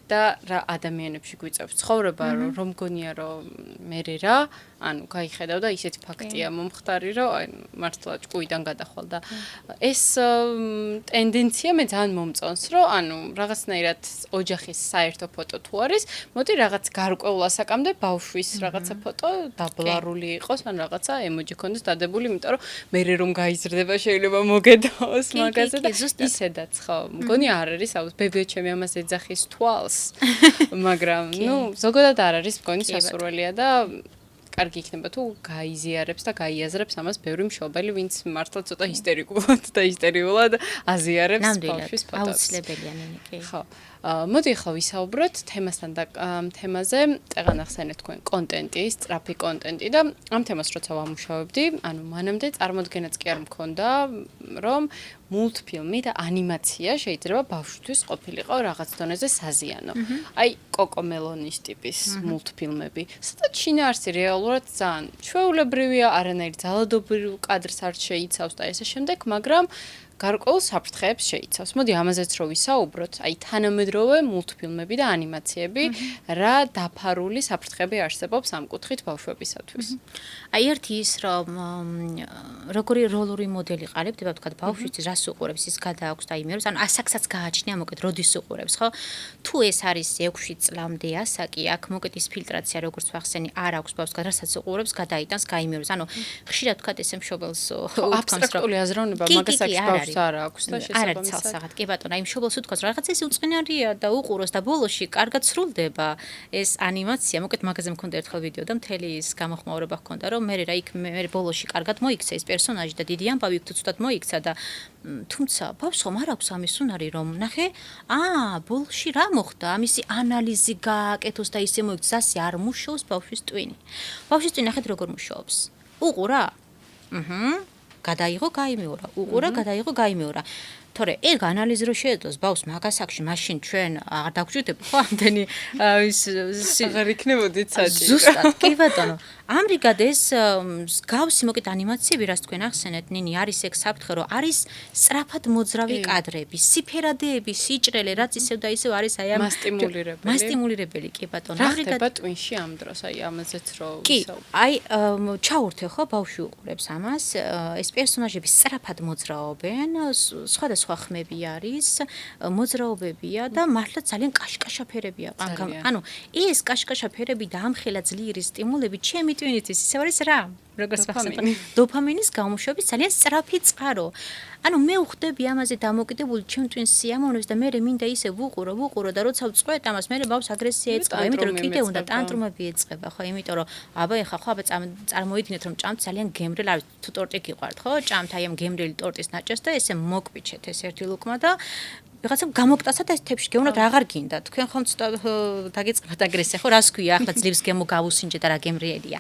და რა ადამიანებში გვიწევს ცხოვრება რომ მგონია რომ მე რა ანუ გაიხედავ და ისეთი ფაქტია მომხდარი რომ აი მართლა ჭკუიდან გადახვალ და ეს ტენდენცია მე ძალიან მომწონს რომ ანუ რაღაცნაირად ოჯახის საერთო ფოტო თუ არის მოდი რაღაც გარკვეულ ასაკამდე ბავშვის რაღაცა ფოტო დაბლარული იყოს ან რაღაცა ემოჯი ქონდეს დადებული იმიტომ რომ მე რომ გაიზრდება შეიძლება მოგედაოს მაგაზე და ისედაც ხო მგონი არ არის აუს ბებიო ჩემი ამას ეძახის თვალს მაგრამ ნუ ზოგადად არ არის მგონი სასურველია და კარგი იქნება თუ გაიზიარებს და გაიაზრებს ამას ბევრი მშობელი ვინც მართლა ცოტა ჰისტერიკულად და ჰისტერიულად აზიარებს ბავშვის ფოტოს აუცილებელია ნინიკი ხო მოდი ახლა ვისაუბროთ თემასთან და თემაზე წეგან ახსენეთ თქვენ კონტენტი სწრაფი კონტენტი და ამ თემას როცა ვამუშავებდი ანუ მანამდე წარმოდგენაც კი არ მქონდა რომ მულტფილმი და ანიმაცია შეიძლება ბავშვთვის ყოფილიყო რაღაც დონეზე საზიანო აი კოკომელონის ტიპის მულტფილმები სადაც შინაარსი რეალურად ძალიან ჩვეულებრივია არანაირი ძალადობრივ კადრს არ შეიცავს და ესე შემდეგ მაგრამ გარკვეულ საფრთხეებს შეიცავს. მოდი ამაზეც რო ვისაუბროთ, აი თანამედროვე მულტფილმები და ანიმაციები რა დაფარული საფრთხეები არსებობს ამ კუთხით ბავშვებისათვის. აი ერთი ის რომ როგორი როლური მოდელი ყალიბდება თქვა ბავშვიც რას უყურებს ის გადააქვს და იმეროს ანუ ასაკსაც გააჩნია მოკეთ როდის უყურებს ხო? თუ ეს არის 6 წლამდე ასაკი, აქ მოკეთ ის ფილტრაცია როგორც ვახსენი არ აქვს ბავშვს რასაც უყურებს გადაიტანს გაიმეროს. ანუ ხშირად თქვა ეს მშობელს აბსტრაქტული აზროვნება მაგას აქვს არ აქვს და შესაბამისად. არა, კი ბატონო, აი მშობელს უთქვას, რომ რაღაცა ეს უწყინარია და უყუროს და ბოლოში კარგად სრულდება ეს ანიმაცია. მოკეთ მაგაზე მქონდა ერთხელ ვიდეო და მთელი ის გამოხმაურება ჰქონდა, რომ მე რა იქ მე ბოლოში კარგად მოიქცა ეს პერსონაჟი და დიდი ამბავი იქ თუ ცუდად მოიქცა და თუმცა ბავშვს ხომ არ აქვს ამის უნარი რომ ნახე, ბოლში რა მოხდა? ამისი ანალიზი გააკეთოს და ისე მოიქცას, ასე არ მუშაობს ბავშვის ტვინი. ბავშვის ტვინი ნახეთ როგორ მუშაობს. უყურა? გადაიღო, გაიმეორა. უყურა, გადაიღო, გაიმეორა. თორე ეგ ანალიზი რო შეეძლოს ბავშვს მაგასაკში, მაშინ ჩვენ არ დაგვჭირდება ხო ამდენი ის აღარ იქნებოდით საჭირო. ზუსტად, კი ბატონო. ამრიგად ეს გავსი მოკეთ ანიმაციები, რაც თქვენ ახსენეთ, ნინი, არის ეგ საფრთხე, რომ არის სწრაფად მოძრავი კადრები, სიფერადეები, სიჭრელე, რაც ისევ და ისევ არის აი ამ მასტიმულირებელი, კი ბატონო. რა ხდება ტვინში ამ დროს, აი ამაზეც რო ვისაუბრეთ. აი ჩაურთე ხო ბავშვი უყურებს ამას, ეს პერსონაჟები სწრაფად მოძრაობენ, სხვა ხმები არის, მოძრაობებია და მართლა ძალიან კაშკაშაფერებია. ანუ ეს კაშკაშაფერები და ამხელა ძლიერი სტიმულები ჩემი ტვინისთვის ისე არის რა? როგორც ვახსენე, დოფამინის გამოშვების ძალიან სწრაფი წყარო. ანუ მე ვხვდები ამაზე დამოკიდებული ჩემ ტვინს სიამოვნებს და მე მინდა ისე ვუყურო და როცა ვწყვეტ ამას მე ბავშვს აგრესია ეწყება, იმიტომ რომ კიდე უნდა ტანტრუმები ეწყება, ხო, იმიტომ რომ აბა წარმოიდგინეთ რომ ჭამთ ძალიან გემრიელ, არის თუ ტორტი გიყვართ, ხო? ჭამთ აი ამ გემრიელი ტორტის ნაჭერს და ესე მოგპიჩეთ ეს ერთი ლუკმა და ვიღაცამ გამოგტასათ ეს თებში გეუბნათ აღარ გინდა თქვენ ხომ ცოტა დაგეწყებათ აგრესია ხო რას ქვია ახლა ძლივს გემო გავუსინჯე და რა გემრიელია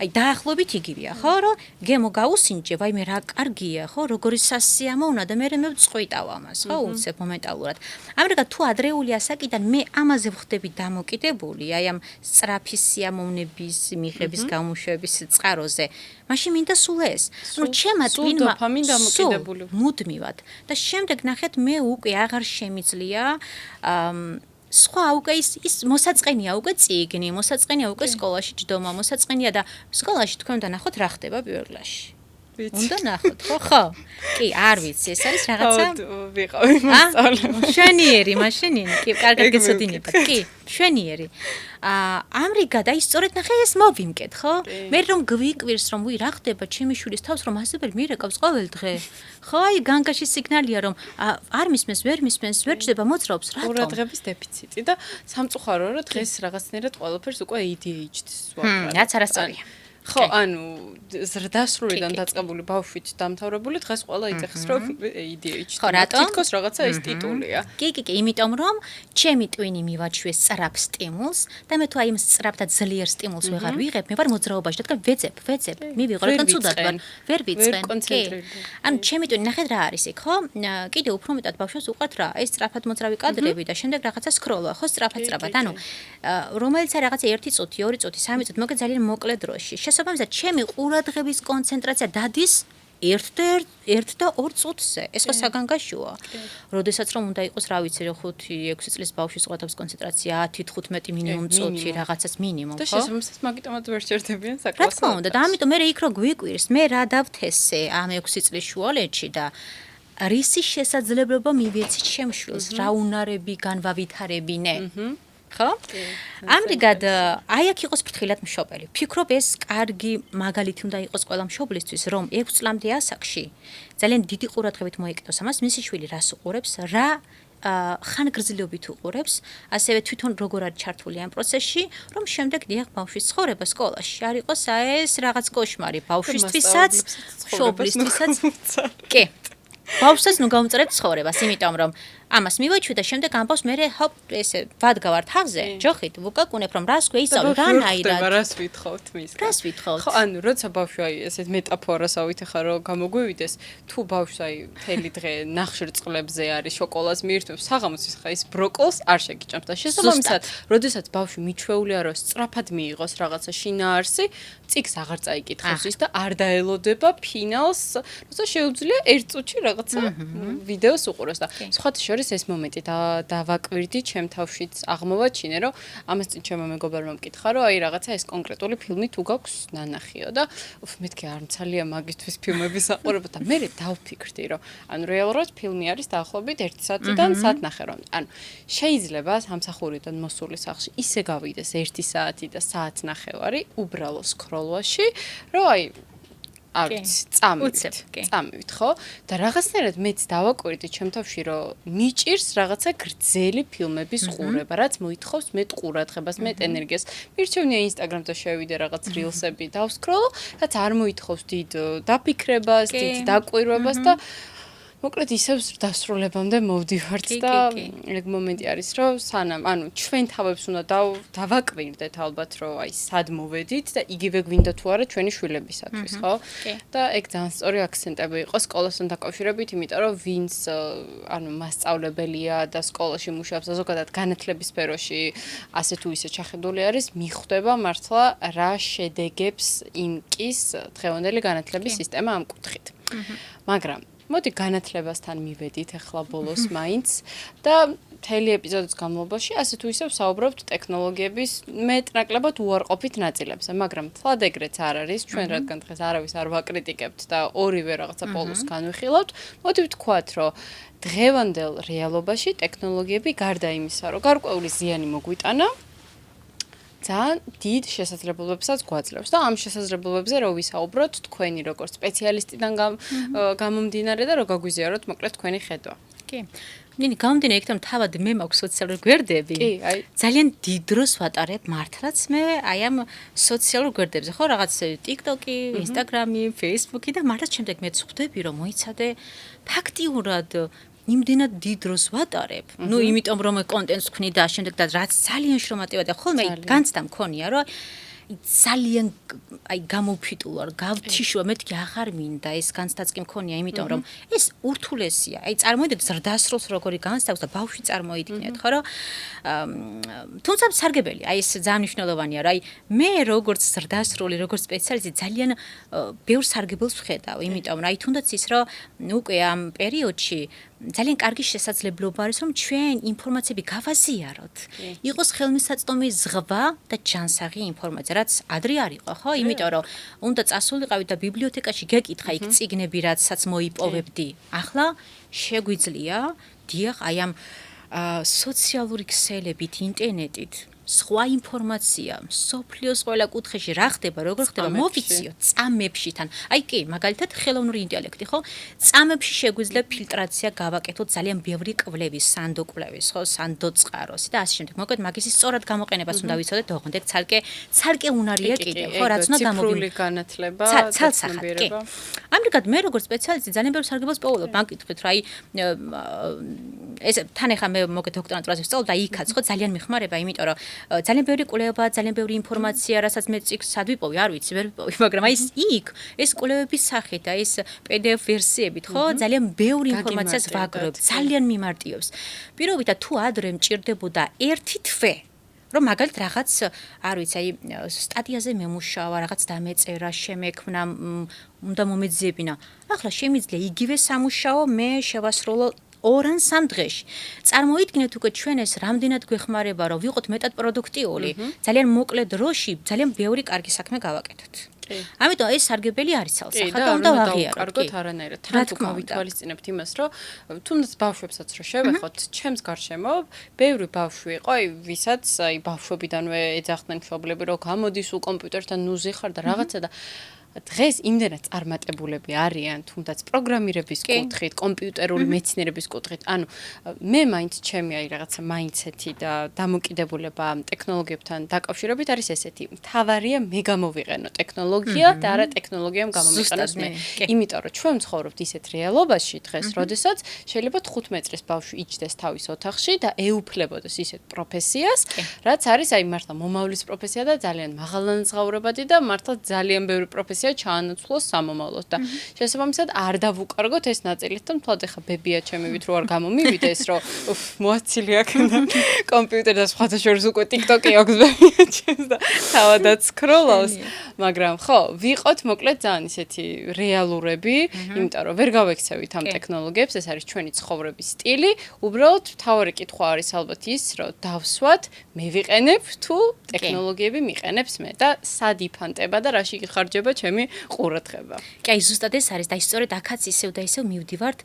აი დაახლოებით იგივეა ხო რომ გემო გავუსინჯე ვაიმე რა კარგია ხო როგორი სასიამოვნა და მე ვწყვიტავ ამას ხო უცებ მომენტალურად ამრიგად თუ ადრეული ასაკიდან მე ამაზე ვხდები დამოკიდებული აი ამ სწრაფი სიამოვნების მიღების გამოშვების წყაროზე მაშინ მინდა სულ ეს ну ჩემა ტვინმა დოფამინ დამოკიდებული მუდმივად და შემდეგ ნახეთ მე უკვე აღარ შემიძლია სხვა უკვე ის მოსაწყენია უკვე წიგნი, მოსაწყენია უკვე სკოლაში ჯდომა, მოსაწყენია და სკოლაში თქვენ უნდა ნახოთ რა ხდება პირველ კლასში. უნდა ნახოთ, ხო? კი, არ ვიცი, ეს არის რაღაცა. ვიყავი მასწავლე. შვენიერი მაშინ, კი, კარგად გეცოდინებათ, კი, შვენიერი. ამრიგად, აი სწორედ ნახე ეს მოვიმკეთ, ხო? მე რომ გვიკვირს რომ ვი რა ხდება ჩემი შვილის თავს რომ ასებელ მირეკავს ყოველ დღე. ხო, აი განგაში სიგნალია რომ არ მისმენს, ვერ ჩდება მოძრაობს, რატომ? ყურადღების დეფიციტი და სამწუხაროა რომ დღეს რაღაცნაირად ყველაფერს უკვე ADHD-ს ვაფრთხილებ. რაც არასწორია. ხო, ანუ ზრდასრულიდან დაწყებული ბავშვით დამთავრებული დღეს ყველა იცეხს რომ ADHD. ხო, რატომ? თითქოს რაღაცა ეს ტიტულია. კი, იმიტომ რომ ჩემი ტვინი მივაჩვიეს სწრაფ სტიმულს და მე თუ აი იმ სწრაფ და ძლიერ სტიმულს ვეღარ ვიღებ, მე ვარ მოძრაობაში, რადგან ვეძებ, მივიღო, რადგან ცუდად ვარ, ვერ ვიწყენ. ანუ ჩემი ტვინი ნახეთ რა არის იქ, ხო? კიდე უფრო მეტად ბავშვებს უყვართ რა, ეს სწრაფად მოძრავი კადრები და შემდეგ რაღაცა სკროლვა, ხო, სწრაფად. ანუ რომელიც არის რაღაცა 1 წუთი, 2 წუთი, 3 წუთი, მოგე ძალიან მოკლე დროში. შესაბამისად, ჩემი ყურადღების კონცენტრაცია დადის 1 და 2 წუთზე. ეს ხო საგანგაშოა. როდესაც რომ უნდა იყოს, რა ვიცი, 5-6 წლის ბავშვის ყურადღების კონცენტრაცია 10-15 მინიმუმ წუთი რაღაცას მინიმუმ, ხო? და შესაბამისად, მაგიტომაც ვერ შევდებიან რა საკლასო. თქმა უნდა, და ამიტომ მე იქ რო გვიკვირს, მე რა დავთესე ამ 6 წლის შუალედში და რისი შესაძლებლობა მივეცი ჩემ შვილს, რა უნარები განვავითარებინე. ხო? ამრიგად აი აქ იყოს ფრთხილად მშობელი. ფიქრობ ეს კარგი მაგალითი უნდა იყოს ყველა მშობლისთვის, რომ 6 წლამდე ასაკში ძალიან დიდი ყურადღებით მოეკიდოს ამას, მისი შვილი რას უყურებს, რა ხანგრძლივობით უყურებს, ასევე თვითონ როგორ არის ჩართული ამ პროცესში, რომ შემდეგ დიახ ბავშვის ცხოვრება სკოლაში არ იყოს ეს რაღაც კოშმარი ბავშვისთვისაც, მშობლისთვისაც. კი. ბავშვსაც ნუ გამწრებ ცხოვრებას, იმიტომ რომ ამას მივაჩვი და შემდეგ ამბავს მე ჰოპ ესე ვადგავარ თავზე, ჯოხით ვუკაკუნებ რომ რას გვეისწავლე, რანაირად. რას ვითხოვთ მისგან? რას ვითხოვთ? ხო, ანუ როცა ბავშვი აი ესეთ მეტაფორას ავითეხა რომ გამოგვივიდეს, თუ ბავშვს აი მთელი დღე ნახშირწყლებზე არის, შოკოლადს მიირთმევს, საღამოს ხა ის ბროკოლს არ შეგიჭამს და შესაბამისად, როდესაც ბავშვი მიჩვეულია რომ სწრაფად მიიღოს რაღაცა შინაარსი, წიგს აღარ წაიკითხავს ის და არ დაელოდება ფინალს, როცა შეუძლია 1 წუთში რაღაცა ვიდეოს უყუროს და სხვათა შორის ეს მომენტი დავაკვირდი ჩემ თავშიც აღმოვაჩინე რომ ამას წინ ჩემმა მეგობარმა მკითხა რომ აი რაღაცა ეს კონკრეტული ფილმი თუ გაქვს ნანახიო და მეთქე არ მცალია მაგისთვის ფილმების აყურება და მე დავფიქრდი რომ ანუ რეალურად ფილმი არის დაახლოებით 1 საათიდან საათნახე რომ ანუ შეიძლება სამსახურიდან მოსული სახლში ისე გავიდეს 1 საათი და საათნახევარი უბრალო სკროლვაში რომ აი არ ვიცი, წამივით, ხო? და რაღაცნაირად მეც დავაკვირდი ჩემ თავში, რომ მიჭირს რაღაცა გრძელი ფილმების ყურება, რაც მოითხოვს მეტ ყურადღებას, მეტ ენერგიას. მირჩევნია Instagram-ზე შევიდე რაღაც rilsები დავსკროლო, რაც არ მოითხოვს დიდ დაფიქრებას, დიდ დაკვირვებას და მოკლედ ისევ დასრულებამდე მოვდივართ და ეგ მომენტი არის რომ სანამ ანუ ჩვენ თავებს უნდა დავაკვირდეთ ალბათ რომ აი სად მოვედით და იგივე გვინდა თუ არა ჩვენი შვილებისათვის ხო და ეგ ძალიან სწორი აქცენტები იყო სკოლასთან დაკავშირებით იმიტომ რომ ვინც ანუ მასწავლებელია და სკოლაში მუშაობს და ზოგადად განათლების სფეროში ასე თუ ისე ჩახედული არის მიხვდება მართლა რა შედეგებს იმკის დღევანდელი განათლების სისტემა ამ კუთხით მაგრამ მოდი განათლებასთან მივედით ახლა ბოლოს მაინც და მთელი ეპიზოდის განმავლობაში ასე თუ ისე ვსაუბრობთ ტექნოლოგიების მეტნაკლებად უარყოფით ნაწილებზე, მაგრამ თლად ეგრეც არ არის, ჩვენ რადგან დღეს არავის არ ვაკრიტიკებთ და ორივე რაღაცა პოლოს განვიხილავთ, მოდი ვთქვათ, რომ დღევანდელ რეალობაში ტექნოლოგიები გარდა იმისა, რომ გარკვეული ზიანი მოგვიტანა ძალიან დიდ შესაძლებლობებსაც გვაძლევს და ამ შესაძლებლობებზე რო ვისაუბროთ თქვენი როგორც სპეციალისტიდან გამომდინარე და რო გაგვიზიაროთ მოკლედ თქვენი ხედვა. კი. ნინი გამომდინარე იქ რომ თავად მე მაქვს სოციალური გვერდები. კი, აი. ძალიან დიდ დროს ვატარებ მართლაც მე აი ამ სოციალურ გვერდებზე, ხო, რაღაც TikTok-ი, Instagram-ი, Facebook-ი და მართლაც შემდეგ მეც ხვდები რომ მოიცადე ფაქტიურად იმდენად დიდ დროს ვატარებ. ნუ იმიტომ რომ კონტენტს ვქნი და შემდეგ და რაც ძალიან შრომატივა და ხოლმე განცდა მქონია რომ ძალიან აი გამოფიტულ ვარ, გავთიშვა, მეთქი აღარ მინდა ეს განცდაც კი მქონია, იმიტომ რომ ეს ურთულესია. აი წარმოიდგინეთ ზრდასრულს როგორი განცდა აქვს და ბავშვი წარმოიდგინეთ, ხო რომ თუმცა სარგებელია, აი ეს ძალიან მნიშვნელოვანია, რომ აი მე როგორც ზრდასრული, როგორც სპეციალისტი ძალიან ბევრ სარგებელს ვხედავ, იმიტომ რომ აი თუნდაც ის რომ უკვე ამ პერიოდში ძალიან კარგი შესაძლებლობა არის რომ ჩვენ ინფორმაციები გავაზიაროთ. იყოს ხელმისაწვდომი ზღვა და ჯანსაღი ინფორმაცია, რაც ადრე არ იყო, ხო? იმიტომ რომ უნდა წასულიყავით და ბიბლიოთეკაში გეკითხა იქ წიგნები, რაცაც მოიპოვებდი. ახლა შეგვიძლია დიახ აი ამ სოციალური ქსელებით, ინტერნეტით სხვა ინფორმაცია, სოფლიოს ყველა კუთხეში რა ხდება, როგორ ხდება, მოვიციოთ წამებში თან. აი კი, მაგალითად ხელოვნური ინტელექტი, ხო? წამებში შეგვიძლია ფილტრაცია გავაკეთოთ ძალიან ბევრი კვლევის, სანდო კვლევის, ხო, სანდო წყაროსი და ასე შემდეგ. მოკლედ მაგის სწორად გამოყენებას უნდა ვიცოდეთ, ოღონდ ცალკე უნარია კიდევ, ხო, რაც უნდა ციფრული განათლება, ცალსახად. ამრიგად მე როგორც სპეციალისტი ძალიან ბევრ სარგებლობას პოულობ, მაგითხვით რა, აი ეს თან ახლა მე მოგეთ დოქტორანტურაზე ვსწავლობ და იქაც ხო ძალიან მიხმარება, იმიტომ რომ ძალიან ბევრი კვლევა, ძალიან ბევრი ინფორმაცია, რასაც მე წიგნს სად ვიპოვი, არ ვიცი, ვერ ვიპოვი, მაგრამ აი ეს კვლევების სახით, აი ეს PDF ვერსიებით, ხო, ძალიან ბევრი ინფორმაციას ვაგროვებ, ძალიან მიმარტივებს. პირობითად თუ ადრე მჭირდებოდა ერთი თვე, რომ მაგალითად რაღაც, არ ვიცი, აი სტატიაზე მემუშავა, რაღაც დამეწერა, შემექმნა, უნდა მომეძიებინა. ახლა შემიძლია იგივე სამუშაო მე შევასრულო 2-3 დღეში. წარმოიდგინეთ უკვე ჩვენ ეს რამდენად გვეხმარება, რომ ვიყოთ მეტად პროდუქტიული, ძალიან მოკლე დროში, ძალიან ბევრი კარგი საქმე გავაკეთოთ. ამიტომ ეს სარგებელი არის ცალსახად და უნდა ვაღიაროთ. კარგოთ არანაირად. თან თუ გავითვალისწინებთ იმას, რომ თუნდაც ბავშვებსაც რო შევეხოთ, ჩემს გარშემო ბევრი ბავშვი იყო, აი ვისაც აი ბავშვობიდანვე ეძახდნენ მშობლები, რომ გამოდის უ კომპიუტერთან ნუზი ხარ და რაღაცა და დღეს იმდენად წარმატებულები არიან, თუნდაც პროგრამირების კუთხით, კომპიუტერული მეცნიერების კუთხით. ანუ მე მაინც ჩემი აი რაღაცა მაინდსეტი და დამოკიდებულება ტექნოლოგიებთან დაკავშირებით არის ესეთი. მთავარია მე გამოვიყენო ტექნოლოგია და არა ტექნოლოგიამ გამომიყენოს მე. იმიტომ რომ ჩვენ ვცხოვრობთ ისეთ რეალობაში დღეს, როდესაც შეიძლება 15 წლის ბავშვი იჯდეს თავის ოთახში და ეუფლებოდეს ისეთ პროფესიას, რაც არის აი მართლა მომავლის პროფესია და ძალიან მაღალანაზღაურებადი და მართლა ძალიან ბევრი პროფესია ჩაანაცვლოს სამომავლოდ და შესაბამისად არ დავუკარგოთ ეს ნაწილით და მთლად ახლა ბებია ჩემივით რო არ გამომივიდეს რომ მოაცილი აქ კომპიუტერი და სხვათა შორის უკვე TikTok-ი აქვს ბებია ჩემს და თავადაც სკროლავს მაგრამ ხო ვიყოთ მოკლედ ძალიან ისეთი რეალურები იმიტომ რომ ვერ გავექცევით ამ ტექნოლოგიებს ეს არის ჩვენი ცხოვრების სტილი უბრალოდ თავი კითხვა არის ალბათ ის რომ დავსვათ მე ვიყენებ თუ ტექნოლოგიები მიყენებს მე და სად იფანტება და რაში გიხარჯება ჩემი ყურადღება. კი, აი ზუსტად ეს არის და ისწორედ აქაც ისევ და ისევ მივდივართ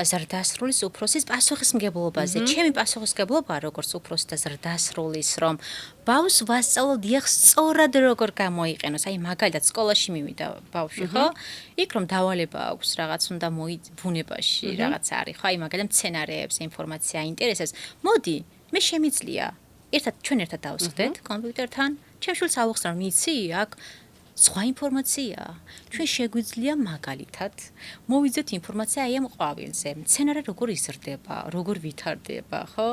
ზრდასრულის უფროსის პასუხისმგებლობაზე. ჩემი პასუხისმგებლობა როგორც უფროსის და ზრდასრულის რომ ბავშვს ვასწავლო დიახ სწორად როგორ გამოიყენოს. აი მაგალითად სკოლაში მივიდა ბავშვი, ხო? იქ რომ დავალება აქვს რაღაც უნდა ბუნებაში, რაღაც არის, ხო? აი მაგალითად მცენარეებს ინფორმაცია აინტერესებს. მოდი, მე შემიძლია ჩვენ ერთად დავსხდეთ კომპიუტერთან. ჩემ შვილს ავხსნა რომ იცი აქ სხვა ინფორმაცია. ჩვენ შეგვიძლია მაგალითად მოვიძეთ ინფორმაცია აი ამ ყვავილზე. მცენარე როგორ იზრდება, როგორ ვითარდება, ხო?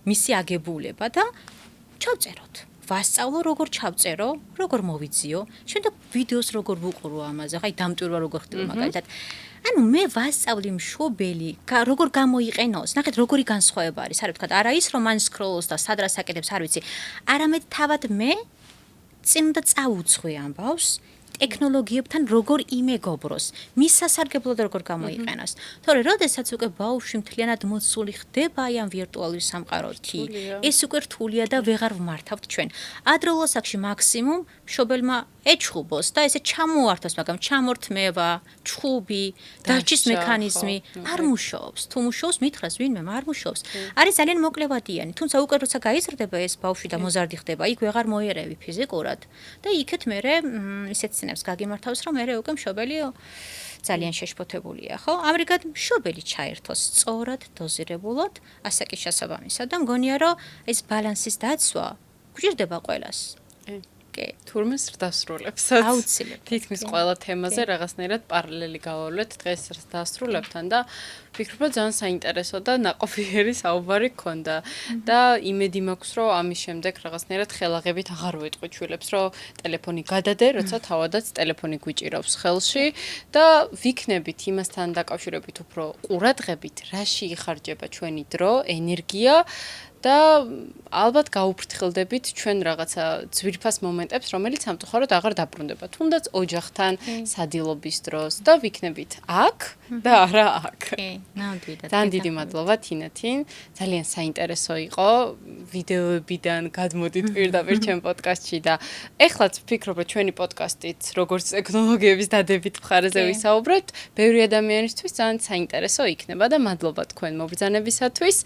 მისი აგებულება და ჩავწეროთ. ვასწავლო როგორ ჩავწერო, როგორ მოვიძიო. ჩვენ და ვიდეოს როგორ ვუყურო ამაზე, აი დამტვირვა როგორ ხდება მაგალითად. ანუ მე ვასწავლი მშობელი, როგორ გამოიყენოს. ნახეთ როგორი განსხვავება არის. არის ვთქვათ, არა ის რომ მან სკროლოს და სადრას აკეთებს, არ ვიცი. არამედ თავად მე წინ უნდა წაუძღვე ამბავს ტექნოლოგიებთან როგორ იმეგობროს, მის სასარგებლოდ როგორ გამოიყენოს. თორე როდესაც უკვე ბავშვი მთლიანად მოცული ხდება აი ამ ვირტუალური სამყაროთი, ეს უკვე რთულია და ვეღარ ვმართავთ ჩვენ. ადრეულ ასაკში მაქსიმუმ მშობელმა ეჩხუბოს და ესე ჩამოართოს, მაგრამ ჩამორთმევა, ჩხუბი, დაჭის მექანიზმი არ მუშაობს. თუ მუშაობს, მითხრას ვინმე არ მუშაობს. არის ძალიან მოკლევადიანი, თუმცა უკვე როცა გაიზრდება ეს ბავშვი და მოზარდი ხდება, იქ ვეღარ მოიერევი ფიზიკურად და იქეთ მე ისეთ სცენებს გაგიმართავს, რომ მე უკვე მშობელი ძალიან შეშფოთებულია, ხო? ამრიგად მშობელი ჩაერთოს სწორად, დოზირებულად, ასაკის შესაბამისად და მგონია რომ ეს ბალანსის დაცვა გვჭირდება ყველას. თურმე ზრდასრულებს. აუცილებლად. თითქმის ყველა თემაზე რაღაცნაირად პარალელი გავავლეთ დღეს ზრდასრულებთან და ვფიქრობ, ძალიან საინტერესო და ნაყოფიერი საუბარი გქონდა და იმედი მაქვს, რომ ამის შემდეგ რაღაცნაირად ხელაღებით აღარ ვეტყვი შვილებს, რომ ტელეფონი გადადე, როცა თავადაც ტელეფონი გვიჭირავს ხელში და ვიქნებით იმასთან დაკავშირებით უფრო ყურადღებით, რაში იხარჯება ჩვენი დრო, ენერგია და ალბათ გაუფრთხილდებით ჩვენ რაღაცა ძვირფას მომენტებს, რომელიც სამწუხაროდ აღარ დაბრუნდება. თუნდაც ოჯახთან სადილობის დროს და ვიქნებით აქ და არა აქ. ნამდვილად. ძალიან დიდი მადლობა თინათინ. ძალიან საინტერესო იყო ვიდეოებიდან გადმოდით პირდაპირ ჩემ პოდკასტში და ეხლაც ვფიქრობ, რომ ჩვენი პოდკასტით როგორც ტექნოლოგიების დადებით მხარეზე ვისაუბრებთ, ბევრი ადამიანისთვის ძალიან საინტერესო იქნება და მადლობა თქვენ მობრძანებისათვის.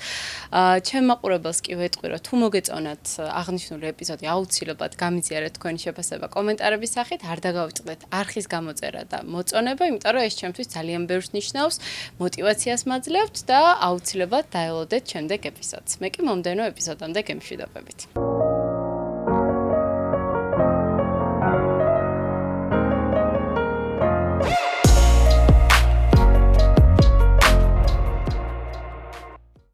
ჩემ მაყურებელს კი ვეტყვი, რომ თუ მოგეწონათ აღნიშნული ეპიზოდი, აუცილებლად გამიზიარეთ თქვენი შეფასება კომენტარების სახით, არ დაგავიწყდეთ არხის გამოწერა და მოწონება, იმიტომ რომ ეს ჩემთვის ძალიან ბევრს ნიშნავს, мотиваციას მაძლევთ და აუცილებლად დაელოდეთ შემდეგ ეპიზოდს. მე კი მომდევნო ეპიზოდამდე გემშვიდობებით.